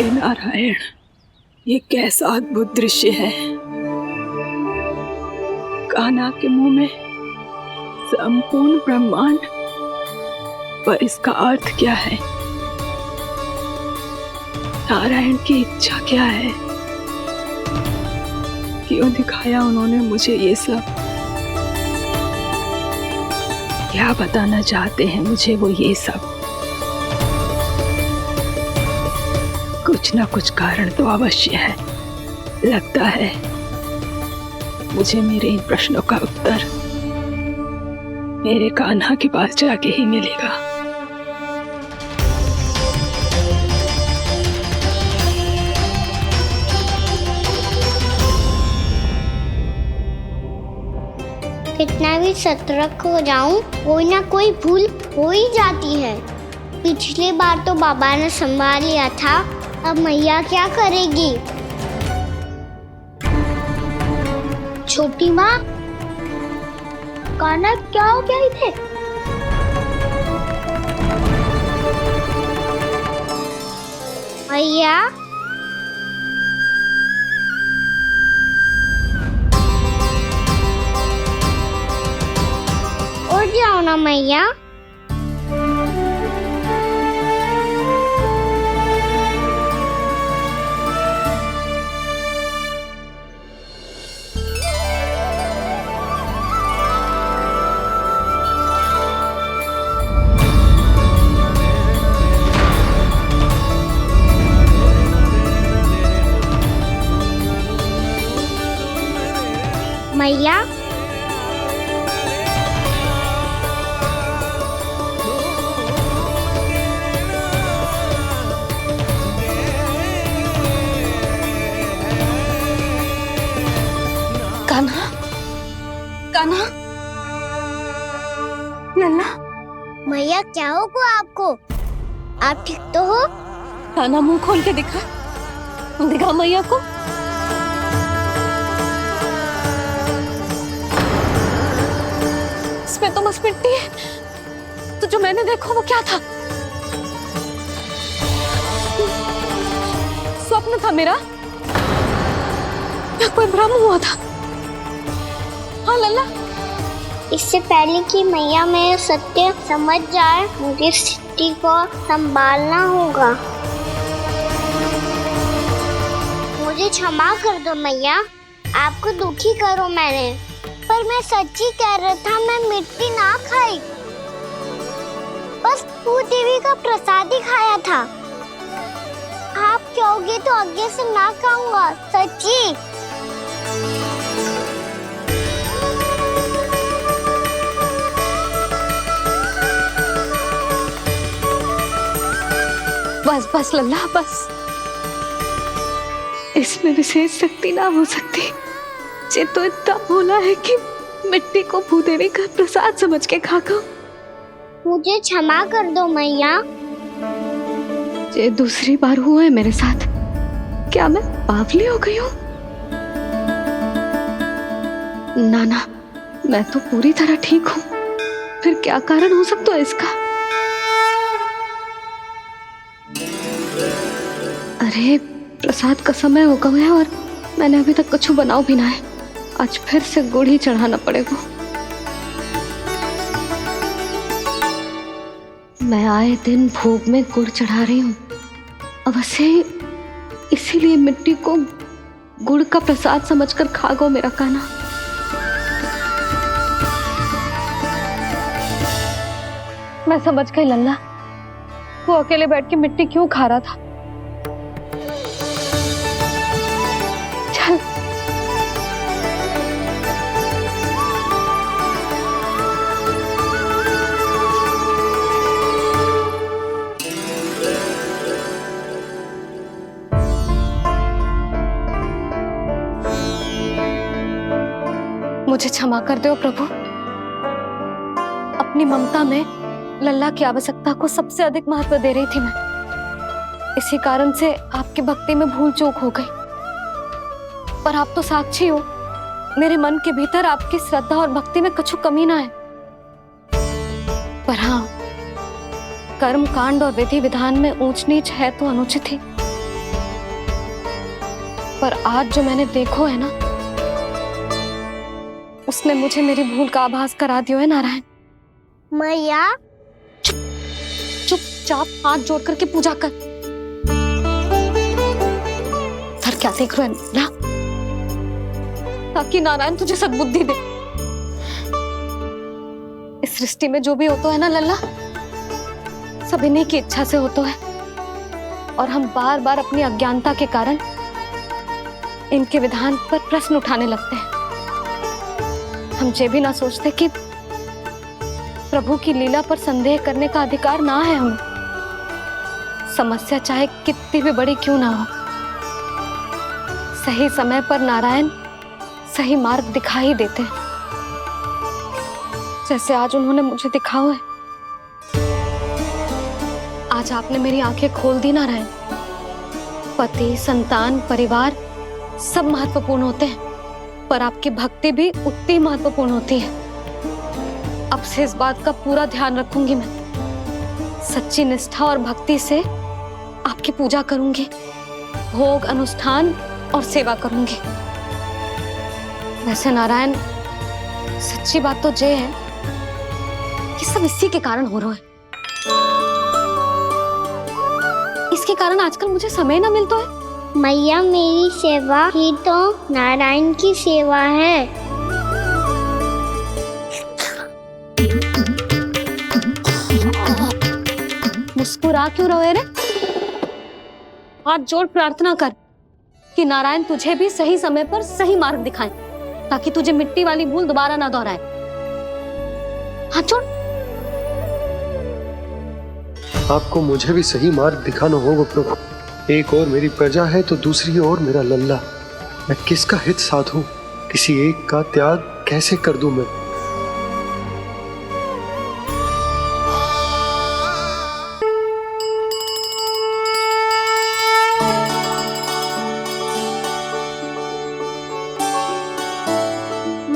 हे नारायण, ये कैसा अद्भुत दृश्य है। कान्हा के मुंह में संपूर्ण ब्रह्मांड, पर इसका अर्थ क्या है? नारायण की इच्छा क्या है? क्यों दिखाया उन्होंने मुझे ये सब? क्या बताना चाहते हैं मुझे वो ये सब? कुछ ना कुछ कारण तो अवश्य है। लगता है मुझे मेरे इन प्रश्नों का उत्तर मेरे कान्हा के पास जाके ही मिलेगा। कितना भी सतर्क हो जाऊं, कोई ना कोई भूल हो ही जाती है। पिछली बार तो बाबा ने संभाल लिया था, अब मैया क्या करेगी? छोटी माँ, कान्हा क्या हो गया इधर? मैया, उठ जाओ ना मैया। मैया, कान्हा, कान्हा, लल्ला। मैया क्या होगा आपको? आप ठीक तो हो? कान्हा मुंह खोल के दिखा, दिखा मैया को। इसमें तो बस मिट्टी है, तो जो मैंने देखा वो क्या था? स्वप्न था मेरा या कोई भ्रम हुआ था? हाँ लल्ला, इससे पहले कि मैया मेरे सत्य समझ जाए, मुझे स्थिति को संभालना होगा। मुझे क्षमा कर दो मैया, आपको दुखी करो मैंने, पर मैं सच्ची कह रहा था, मैं मिट्टी ना खाई, बस तू देवी का प्रसाद ही खाया था। आप कहोगे तो आगे से ना खाऊंगा, सच्ची। बस बस लल्ला, बस। इसमें विशेष शक्ति ना हो सकती। ये तो इतना भोला है कि मिट्टी को भूदेवी का प्रसाद समझ के खागा। मुझे क्षमा कर दो मैया। ये दूसरी बार हुआ है मेरे साथ। क्या मैं बावली हो गई हूँ? ना, मैं तो पूरी तरह ठीक हूँ। फिर क्या कारण हो सकता है इसका? अरे प्रसाद का समय हो गया है और मैंने अभी तक कुछ बनाओ भी ना है। आज फिर से गुड़ ही चढ़ाना पड़ेगा। मैं आए दिन भोग में गुड़ चढ़ा रही हूँ, अवश्य इसीलिए मिट्टी को गुड़ का प्रसाद समझकर खागो मेरा कान्हा। मैं समझ गई लल्ला, वो अकेले बैठ के मिट्टी क्यों खा रहा था। चल मुझे क्षमा कर दो प्रभु। अपनी ममता में लल्ला की आवश्यकता को सबसे अधिक महत्व दे रही थी मैं। इसी कारण से आपकी भक्ति में भूल चूक हो गई। पर आप तो साक्षी हो, मेरे मन के भीतर आपकी श्रद्धा और भक्ति में कुछ कमी ना है। पर हाँ, कर्म कांड और विधि विधान में ऊंच नीच है तो अनुचित ही। पर आज जो मैंने देखो है ना, उसने मुझे मेरी भूल का आभास करा दियो है नारायण। मैया चुपचाप हाथ जोड़ करके पूजा कर। सर क्या देख रहे हो ना, ताकि नारायण तुझे सद्बुद्धि दे। इस सृष्टि में जो भी होता है ना लल्ला, सब इन्हीं की इच्छा से होता है, और हम बार बार अपनी अज्ञानता के कारण इनके विधान पर प्रश्न उठाने लगते हैं। हम ये भी ना सोचते कि प्रभु की लीला पर संदेह करने का अधिकार ना है हमें। समस्या चाहे कितनी भी बड़ी क्यों ना हो, सही समय पर नारायण सही मार्ग दिखा ही देते हैं, जैसे आज उन्होंने मुझे दिखाओ है। आज आपने मेरी आंखें खोल दी नारायण। पति, संतान, परिवार सब महत्वपूर्ण होते हैं, पर आपकी भक्ति भी उतनी महत्वपूर्ण होती है। अब से इस बात का पूरा ध्यान रखूंगी मैं। सच्ची निष्ठा और भक्ति से आपकी पूजा करूंगी, भोग, अनुष्ठान और सेवा करूंगी। वैसे नारायण, सच्ची बात तो ये है कि सब इसी के कारण हो रहा है। इसके कारण आजकल मुझे समय ना मिलता है। मैया, मेरी सेवा ही तो नारायण की सेवा है। मुस्कुरा क्यों रहे रे? हाथ जोड़ प्रार्थना कर कि नारायण तुझे भी सही समय पर सही मार्ग दिखाएं, ताकि तुझे मिट्टी वाली भूल दोबारा ना दोहराए। हाथ जोड़। आपको मुझे भी सही मार्ग दिखाना होगा प्रभु। एक और मेरी प्रजा है तो दूसरी ओर मेरा लल्ला। मैं किसका हित साधूं? किसी एक का त्याग कैसे कर दूं मैं?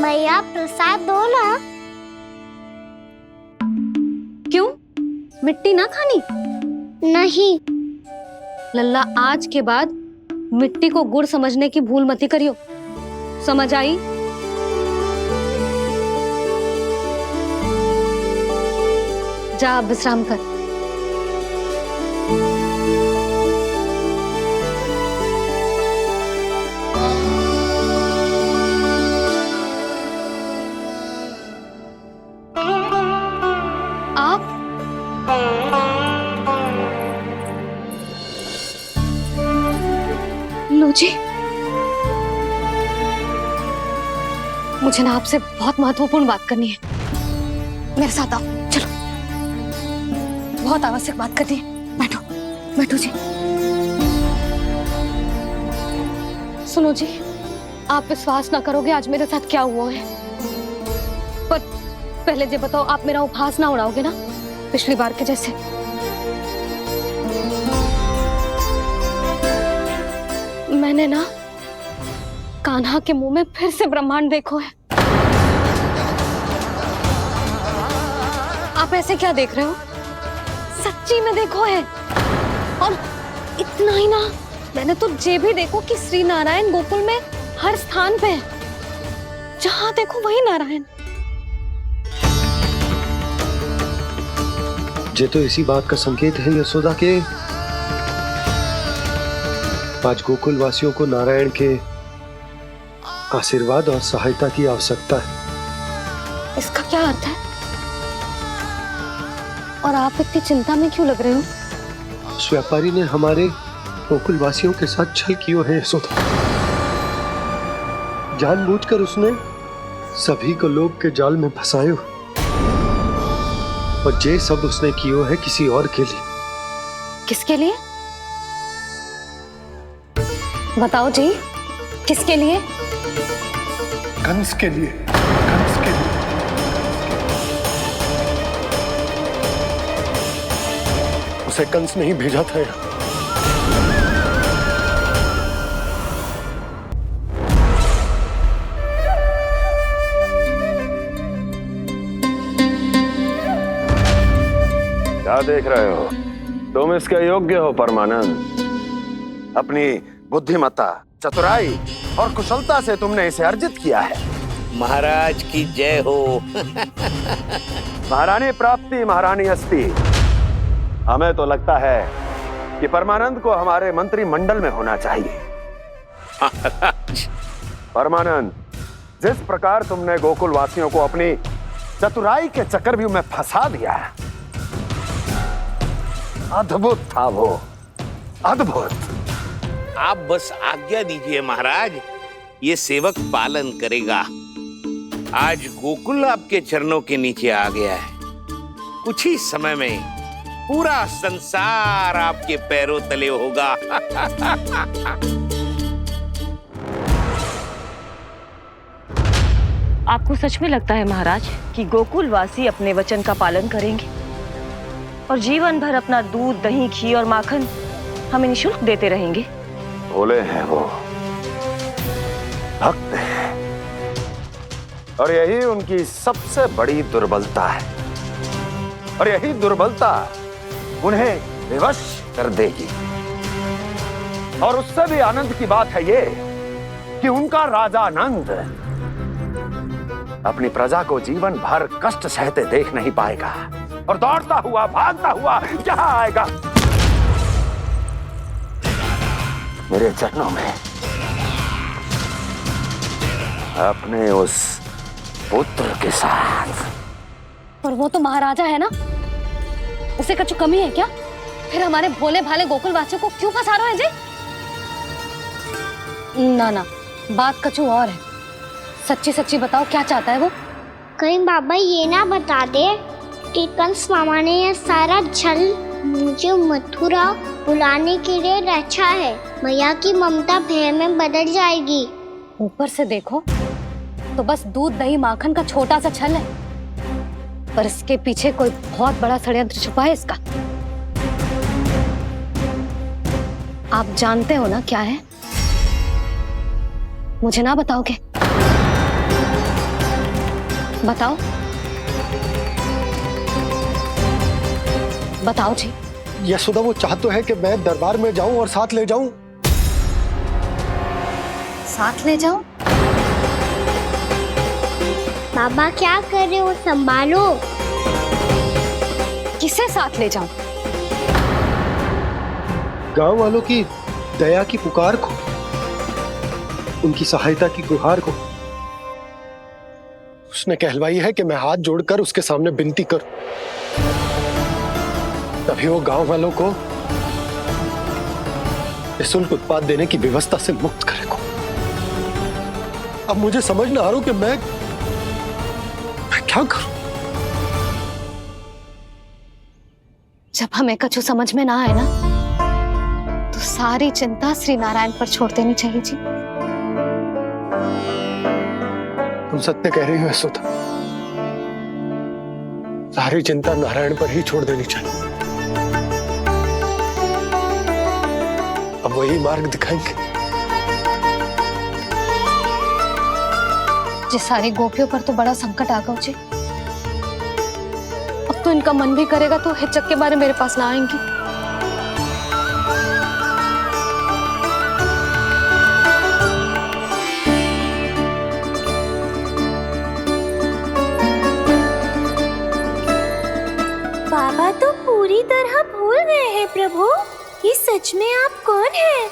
मैया, प्रसाद दो ना। क्यों? मिट्टी ना खानी? नहीं। लल्ला, आज के बाद मिट्टी को गुड़ समझने की भूल मत करियो। समझ आई? जा विश्राम कर। जी, मुझे ना आपसे बहुत महत्वपूर्ण बात करनी है। मेरे साथ आओ, चलो। बहुत आवश्यक बात करनी है। बैठो, बैठो जी। सुनो जी, आप विश्वास ना करोगे आज मेरे साथ क्या हुआ है। पर पहले ये बताओ, आप मेरा उपहास ना उड़ाओगे ना, पिछली बार के जैसे? मैंने ना कान्हा के मुंह में फिर से ब्रह्मांड देखो है। आप ऐसे क्या देख रहे हो? सच्ची में देखो है। और इतना ही ना, मैंने तो ये भी देखो कि श्री नारायण गोकुल में हर स्थान पे है। जहां देखो वही नारायण। ये तो इसी बात का संकेत है यशोदा के आज गोकुल वासियों को नारायण के आशीर्वाद और सहायता की आवश्यकता है। इसका क्या अर्थ है? और आप इतनी चिंता में क्यों लग रहे हो? उस व्यापारी ने हमारे गोकुल वासियों के साथ छल किया है यशोदा। जानबूझकर उसने सभी को लोभ के जाल में फंसायो, और ये सब उसने किया है किसी और के लिए। किसके लिए? बताओ जी, किसके लिए? कंस के लिए। कंस के लिए। उसे कंस नहीं भेजा था यहाँ। क्या देख रहे हो? तुम इसके योग्य हो परमानंद। अपनी बुद्धिमत्ता, चतुराई और कुशलता से तुमने इसे अर्जित किया है। महाराज की जय हो। महारानी प्राप्ति महारानी अस्ति। हमें तो लगता है कि परमानंद को हमारे मंत्रिमंडल में होना चाहिए। परमानंद, जिस प्रकार तुमने गोकुल वासियों को अपनी चतुराई के चक्रव्यूह में फंसा दिया, अद्भुत था वो, अद्भुत। आप बस आज्ञा दीजिए महाराज, ये सेवक पालन करेगा। आज गोकुल आपके चरणों के नीचे आ गया है। कुछ ही समय में पूरा संसार आपके पैरों तले होगा। आपको सच में लगता है महाराज कि गोकुल वासी अपने वचन का पालन करेंगे और जीवन भर अपना दूध, दही, घी और माखन हमें निःशुल्क देते रहेंगे? भोले हैं वो, भक्त हैं, और यही उनकी सबसे बड़ी दुर्बलता है। और यही दुर्बलता उन्हें विवश कर देगी। और उससे भी आनंद की बात है ये कि उनका राजा नंद अपनी प्रजा को जीवन भर कष्ट सहते देख नहीं पाएगा और दौड़ता हुआ, भागता हुआ यहाँ आएगा मेरे चरणों में, अपने उस पुत्र के साथ। और वो तो महाराजा है ना, उसे कुछ कमी है क्या? फिर हमारे भोले भाले गोकुल वासियों को क्यों फंसा रहे हैं जी? ना ना, बात कछु और है। सच्ची सच्ची बताओ, क्या चाहता है वो? कहीं बाबा ये ना बता दे कि कंस मामा ने यह सारा छल मुझे मथुरा बुलाने के लिए रचा है। मैया की ममता भय में बदल जाएगी। ऊपर से देखो तो बस दूध, दही, माखन का छोटा सा छल है, पर इसके पीछे कोई बहुत बड़ा षड्यंत्र छुपा है इसका। आप जानते हो ना क्या है? मुझे ना बताओगे? बताओ बताओ जी। यशोदा, वो चाह तो है कि मैं दरबार में जाऊं और साथ ले जाऊं। साथ ले जाऊं? बाबा क्या कर रहे हो, संभालो। किसे साथ ले जाऊं? गांव वालों की दया की पुकार को, उनकी सहायता की गुहार को। उसने कहलवाई है कि मैं हाथ जोड़कर उसके सामने विनती करूं, तभी वो गांव वालों को निःशुल्क उत्पाद देने की व्यवस्था से मुक्त करेगा। अब मुझे समझ ना आ रहा कि मैं क्या करूं। जब हमें कछु समझ में ना आए ना, तो सारी चिंता श्री नारायण पर छोड़ देनी चाहिए जी। तुम सत्य कह रही हो यशोदा, सारी चिंता नारायण पर ही छोड़ देनी चाहिए। अब वही मार्ग दिखाएंगे। जी सारी गोपियों पर तो बड़ा संकट आ गया जी। अब तो इनका मन भी करेगा तो हिचक के बारे मेरे पास ना आएंगी। बाबा तो पूरी तरह भूल गए हैं प्रभु, ये सच में आप कौन हैं?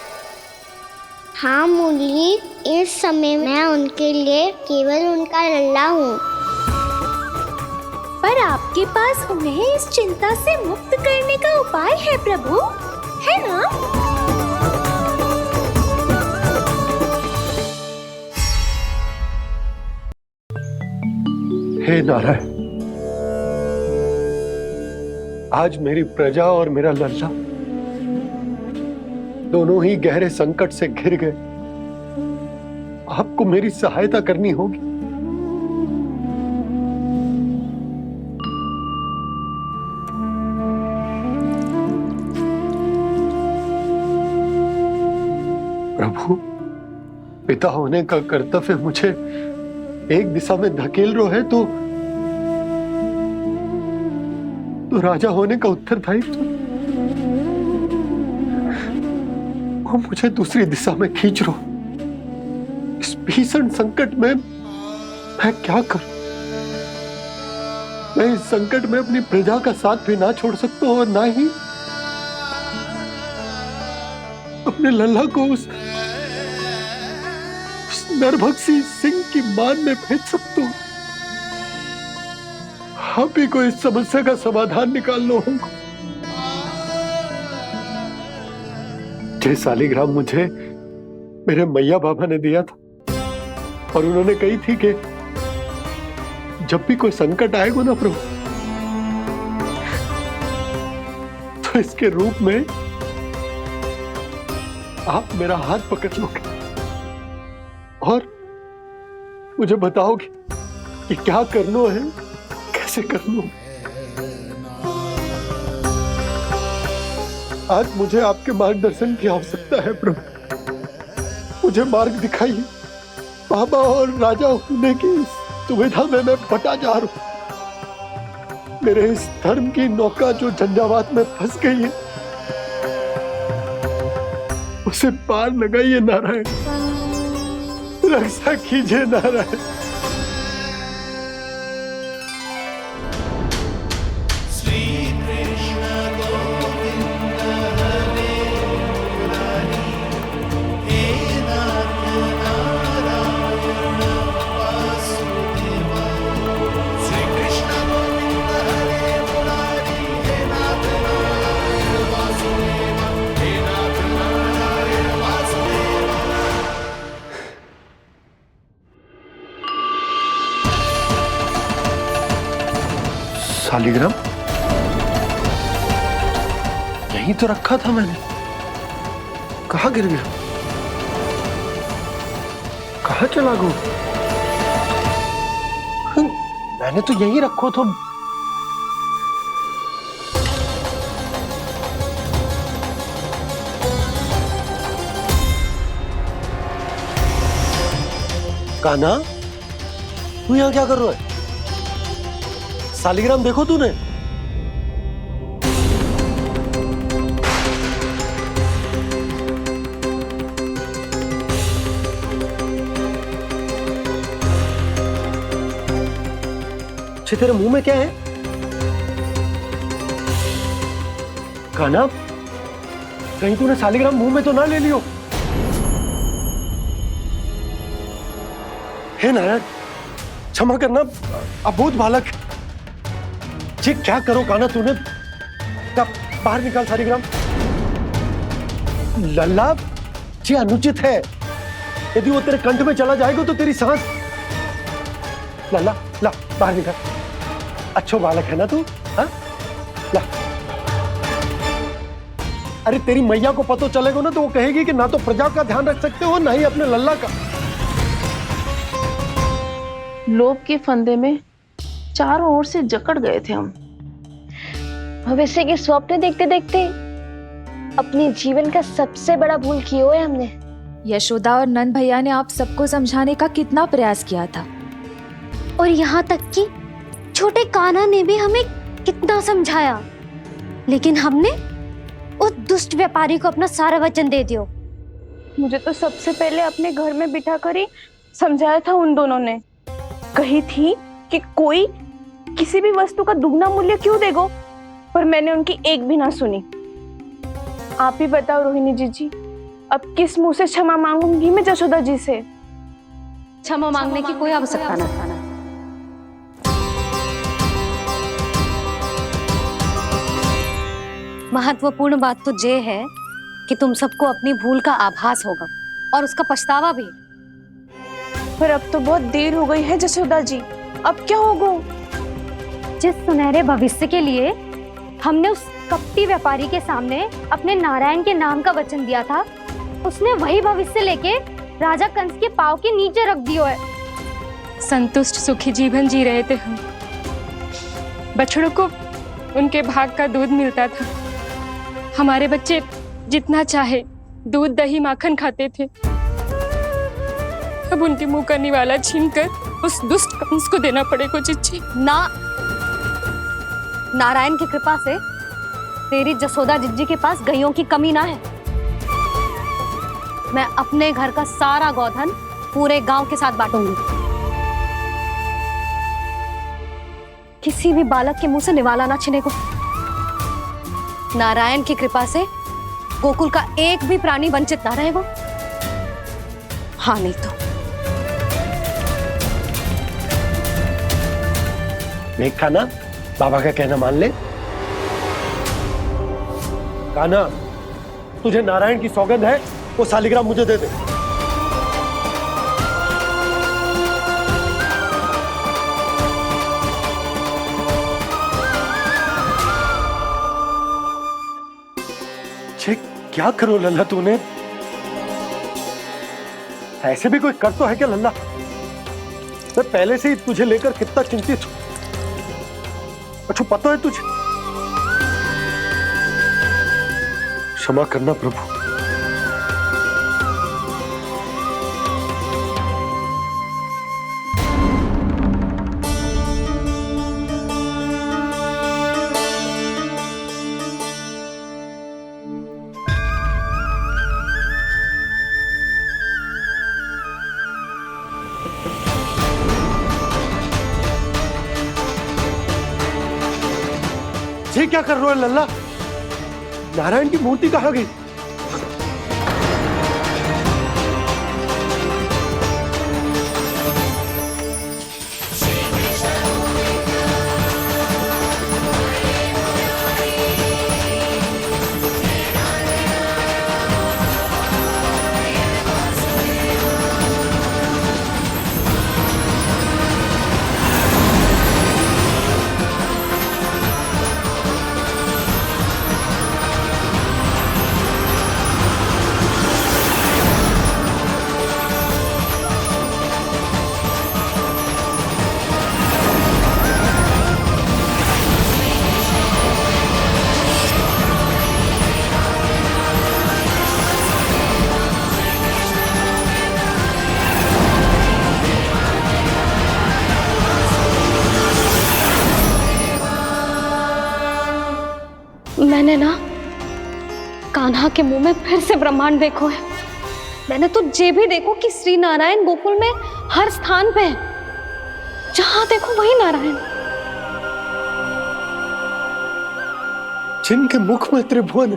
हाँ मुरली, इस समय मैं उनके लिए केवल उनका लल्ला हूँ। पर आपके पास उन्हें इस चिंता से मुक्त करने का उपाय है प्रभु, है ना? हे नारायण, आज मेरी प्रजा और मेरा लल्ला दोनों ही गहरे संकट से घिर गए। आपको मेरी सहायता करनी होगी। प्रभु, पिता होने का कर्तव्य मुझे एक दिशा में धकेल रहे है तो राजा होने का उत्तरदायित्व वो मुझे दूसरी दिशा में खींच रहा। भीषण संकट में मैं क्या करूं? मैं इस संकट में अपनी प्रजा का साथ भी ना छोड़ सकता हूं और ना ही अपने लल्ला को उस नरभक्षी सिंह की मान में भेज सकता हूं। आप ही को इस समस्या का समाधान निकालना होगा। जे शालिग्राम मुझे मेरे मैया बाबा ने दिया था और उन्होंने कही थी कि जब भी कोई संकट आएगा ना प्रभु, तो इसके रूप में आप मेरा हाथ पकड़ लोगे और मुझे बताओगे कि क्या करना है, कैसे करना है। आज मुझे आपके मार्गदर्शन की आवश्यकता है प्रभु। मुझे मार्ग दिखाइए। बाबा और राजा होने की इस दुविधा में मैं बटा जा रहा हूं। मेरे इस धर्म की नौका जो झंझावात में फंस गई है, उसे पार लगाइए नारायण। रक्षा कीजिए नारायण। शालिग्राम यहीं तो रखा था मैंने। कहाँ गिर गया? कहाँ चला गया? मैंने तो यहीं रखो तो। कान्हा, तू यहाँ क्या कर रहा है? शालिग्राम देखो तूने? तेरे मुंह में क्या है? कान्हा, कहीं तूने शालिग्राम मुंह में तो ना ले लियो? हे नारायण, क्षमा करना, अबोध बालक। जी क्या करो कान्हा तूने? बाहर निकाल शालिग्राम। लल्ला, जी अनुचित है। यदि वो तेरे कंठ में चला जाएगा तो तेरी सांस। लल्ला, ला बाहर निकाल। अच्छो बालक है ना तू? हाँ? ला। अरे तेरी मैया को पता चलेगा ना तो वो कहेगी कि ना तो प्रजा का ध्यान रख सकते हो ना ही अपने लल्ला का। लोभ के फंदे में चारों ओर से जकड़ गए थे हम। भविष्य के स्वप्न देखते देखते अपने जीवन का सबसे बड़ा भूल किया है हमने। यशोदा और नंद भैया ने आप सबको समझाने का कितना प्रयास किया था, और यहाँ तक कि छोटे कान्हा ने भी हमें कितना समझाया, लेकिन हमने उस दुष्ट व्यापारी को अपना सारा वचन दे दिया। मुझे तो सबसे पहले अपने घर में बिठा कर ही समझाया था उन दोनों ने। कही थी कि कोई किसी भी वस्तु का दुगना मूल्य क्यों देगो, पर मैंने उनकी एक भी ना सुनी। आप ही बताओ रोहिणी जी, अब किस मुंह से क्षमा मांगूंगी मैं जशोदा जी से? क्षमा मांगने की कोई आवश्यकता नहीं। महत्वपूर्ण बात तो ये है कि तुम सबको अपनी भूल का आभास होगा और उसका पछतावा भी। पर अब तो बहुत देर हो गई है जशोदा जी, अब क्या होगा? जिस सुनहरे भविष्य के लिए हमने उस कपटी व्यापारी के सामने अपने नारायण के नाम का वचन दिया था, उसने वही भविष्य लेके राजा कंस के पांव के नीचे रख दिया है। संतुष्ट सुखी जीवन जी रहे थे हम। बछड़ों को उनके भाग का दूध मिलता था। हमारे बच्चे जितना चाहे दूध दही माखन खाते थे। अब उनके मुंह का निवाला छीनकर उस दुष्ट कंस को देना पड़ेगा चिच्ची। ना, नारायण की कृपा से तेरी जसोदा जिज्जी के पास गैयों की कमी ना है। मैं अपने घर का सारा गोधन पूरे गांव के साथ बांटूंगी। किसी भी बालक के मुंह से निवाला ना छिने को। नारायण की कृपा से गोकुल का एक भी प्राणी वंचित ना रहेगा। हाँ नहीं तो देख कान्हा, बाबा का कहना मान ले। कान्हा, तुझे नारायण की सौगंध है, वो शालिग्राम मुझे दे दे। छे, क्या करो लल्ला तूने? ऐसे भी कोई कर तो है क्या लल्ला? मैं पहले से ही तुझे लेकर कितना चिंतित हूं। अच्छा पता है तुझे? क्षमा करना प्रभु। ये क्या कर रहे हो लल्ला? नारायण की मूर्ति कहाँ गई? मैंने ना कान्हा के मुंह में फिर से ब्रह्मांड देखो है। मैंने तो ये भी देखो कि श्री नारायण गोकुल में हर स्थान पे है। जहां देखो वही नारायण। जिनके मुख में त्रिभुवन,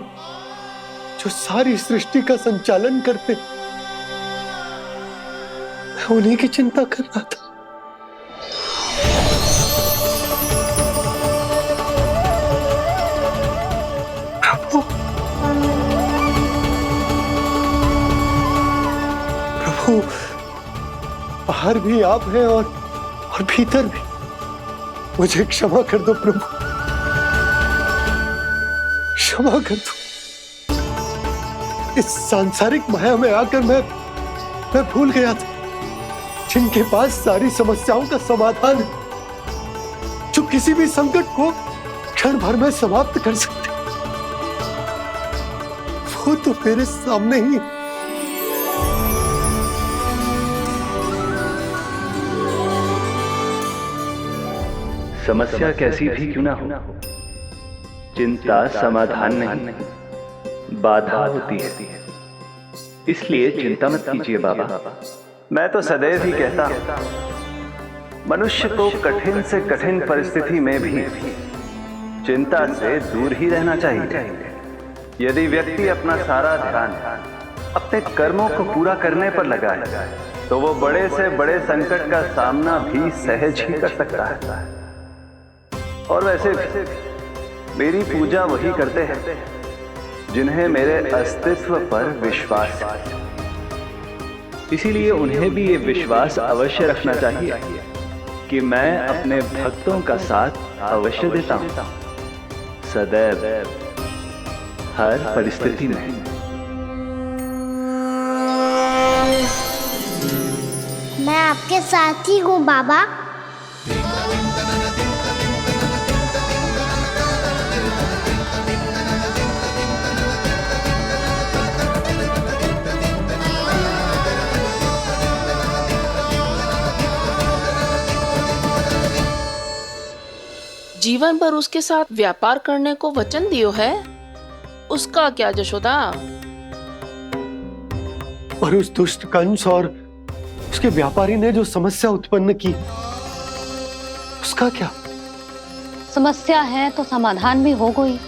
जो सारी सृष्टि का संचालन करते, मैं उन्हीं की चिंता कर रहा था। प्रभु, बाहर भी आप हैं और भीतर भी। मुझे क्षमा कर दो प्रभु, क्षमा कर दो। इस सांसारिक माया में आकर मैं भूल गया था जिनके पास सारी समस्याओं का समाधान है, जो किसी भी संकट को क्षण भर में समाप्त कर सकते, वो तो मेरे सामने ही। समस्या कैसी भी क्यों ना हो, चिंता समाधान नहीं, बाधा होती है। इसलिए चिंता मत कीजिए बाबा। मैं तो सदैव ही कहता हूं, मनुष्य को कठिन से कठिन परिस्थिति में भी चिंता से दूर ही रहना चाहिए। यदि व्यक्ति अपना सारा ध्यान अपने कर्मों को पूरा करने पर लगाए, तो वो बड़े से बड़े संकट का सामना भी सहज ही कर सकता है। और वैसे भी मेरी पूजा वही करते हैं जिन्हें मेरे अस्तित्व पर विश्वास है। इसीलिए उन्हें भी ये विश्वास अवश्य रखना चाहिए कि मैं अपने भक्तों का साथ अवश्य देता हूं, सदैव, हर परिस्थिति में। मैं आपके साथ ही हूँ बाबा। जीवन भर उसके साथ व्यापार करने को वचन दियो है, उसका क्या जशोदा? और उस दुष्ट कंस और उसके व्यापारी ने जो समस्या उत्पन्न की उसका क्या? समस्या है तो समाधान भी होगा ही।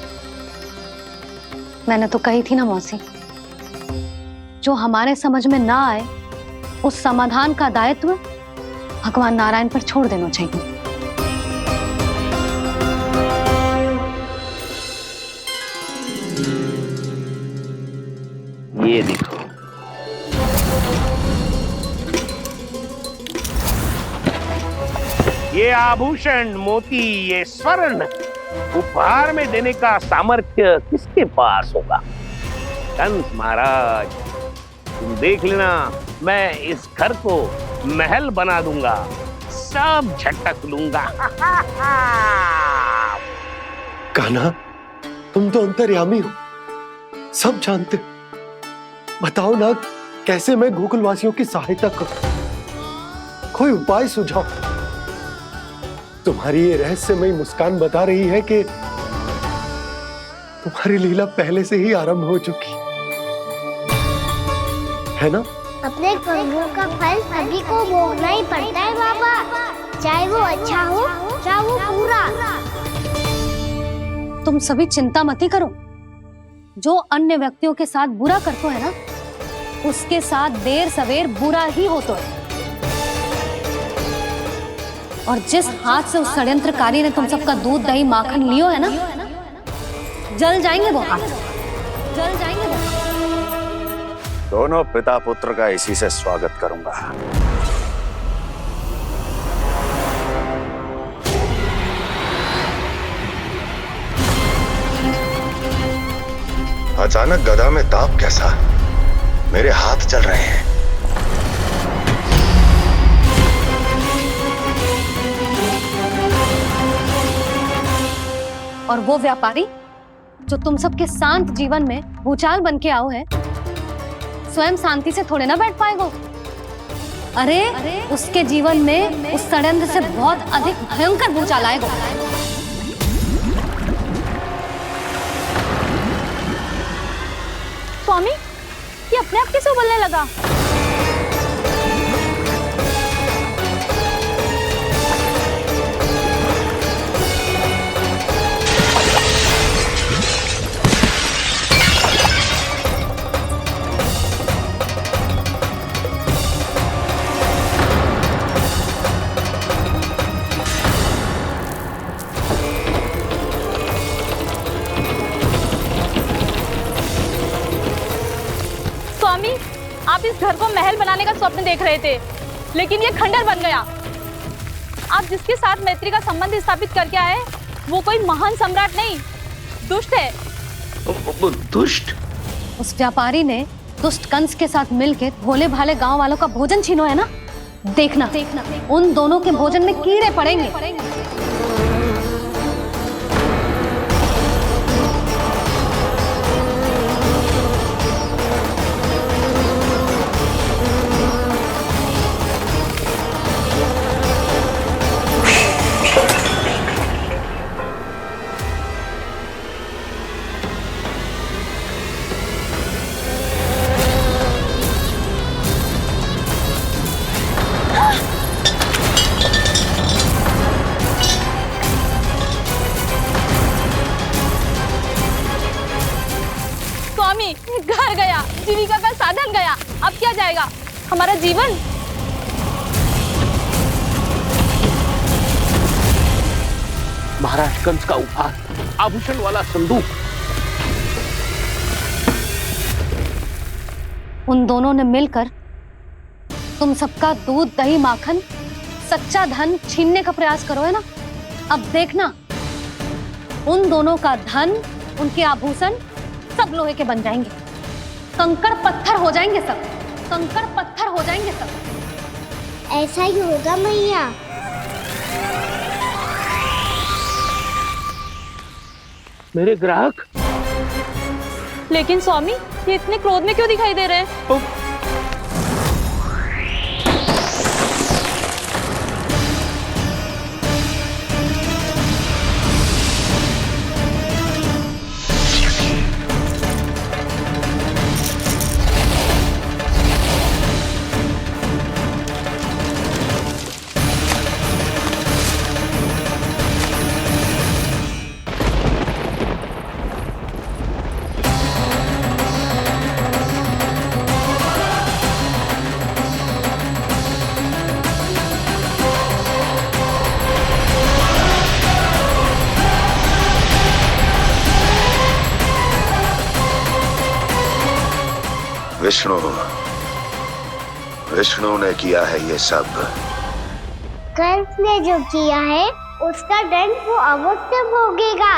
मैंने तो कही थी ना मौसी, जो हमारे समझ में ना आए उस समाधान का दायित्व भगवान नारायण पर छोड़ देना चाहिए। ये देखो, ये आभूषण, मोती, ये स्वर्ण उपहार में देने का सामर्थ्य किसके पास होगा? कंस महाराज, तुम देख लेना, मैं इस घर को महल बना दूंगा, सब झटक लूंगा। कान्हा, तुम तो अंतर्यामी हो, सब जानते हो। बताओ ना, कैसे मैं गोकुलवासियों की सहायता करूं? कोई उपाय सुझाओ। तुम्हारी ये रहस्यमयी मुस्कान बता रही है कि तुम्हारी लीला पहले से ही आरंभ हो चुकी है ना? अपने कर्मों का फल सभी को भोगना ही पड़ता है बाबा, चाहे वो अच्छा हो चाहे वो बुरा। तुम सभी चिंता मत ही करो। जो अन्य व्यक्तियों के साथ बुरा करते है ना, उसके साथ देर सवेर बुरा ही होता है। और जिस हाथ से उस षड्यंत्रकारी ने तुम सबका दूध दही माखन लियो है ना, जल जाएंगे वो हाथ, जल जाएंगे वो। दोनों पिता पुत्र का इसी से स्वागत करूंगा। अचानक गदा में ताप कैसा? मेरे हाथ चल रहे हैं। और वो व्यापारी जो तुम सबके शांत जीवन में भूचाल बन के आओ है, स्वयं शांति से थोड़े ना बैठ पाएगा। अरे उसके जीवन में उस षड्यंत्र से बहुत अधिक भयंकर भूचाल आएगा। स्वामी, ये अपने आप कैसे उबलने लगा? स्वामी, आप इस घर को महल बनाने का स्वप्न देख रहे थे, लेकिन ये खंडर बन गया। आप जिसके साथ मैत्री का संबंध स्थापित करके आए, वो कोई महान सम्राट नहीं, दुष्ट है। दुष्ट? उस व्यापारी ने दुष्ट कंस के साथ मिलकर भोले भाले गांव वालों का भोजन छीनो है ना। देखना उन दोनों के भोजन में कीड़े पड़ेंगे। स्वामी, घर गया, जीविका का साधन गया, अब क्या जाएगा हमारा जीवन? महाराज कंस का उपहार, आभूषण वाला संदूक। उन दोनों ने मिलकर तुम सबका दूध दही माखन सच्चा धन छीनने का प्रयास करो है ना। अब देखना, उन दोनों का धन, उनके आभूषण सब लोहे के बन जाएंगे, कंकड़ पत्थर हो जाएंगे सब, कंकड़ पत्थर हो जाएंगे सब। ऐसा ही होगा मैया। मेरे ग्राहक? लेकिन स्वामी, ये इतने क्रोध में क्यों दिखाई दे रहे हैं? विष्णु विष्णु ने किया है ये सब। कंस ने जो किया है उसका दंड वो अवश्य भोगेगा।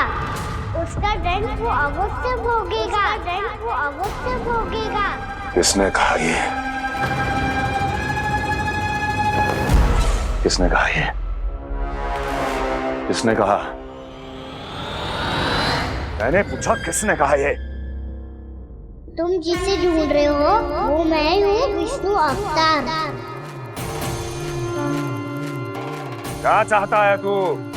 उसका दंड वो अवश्य भोगेगा। दंड वो अवश्य भोगेगा। किसने कहा ये? किसने कहा ये? किसने कहा? मैंने पूछा किसने कहा ये? तुम जिसे ढूंढ रहे हो वो मैं हूँ, विष्णु अवतार। क्या चाहता है तू?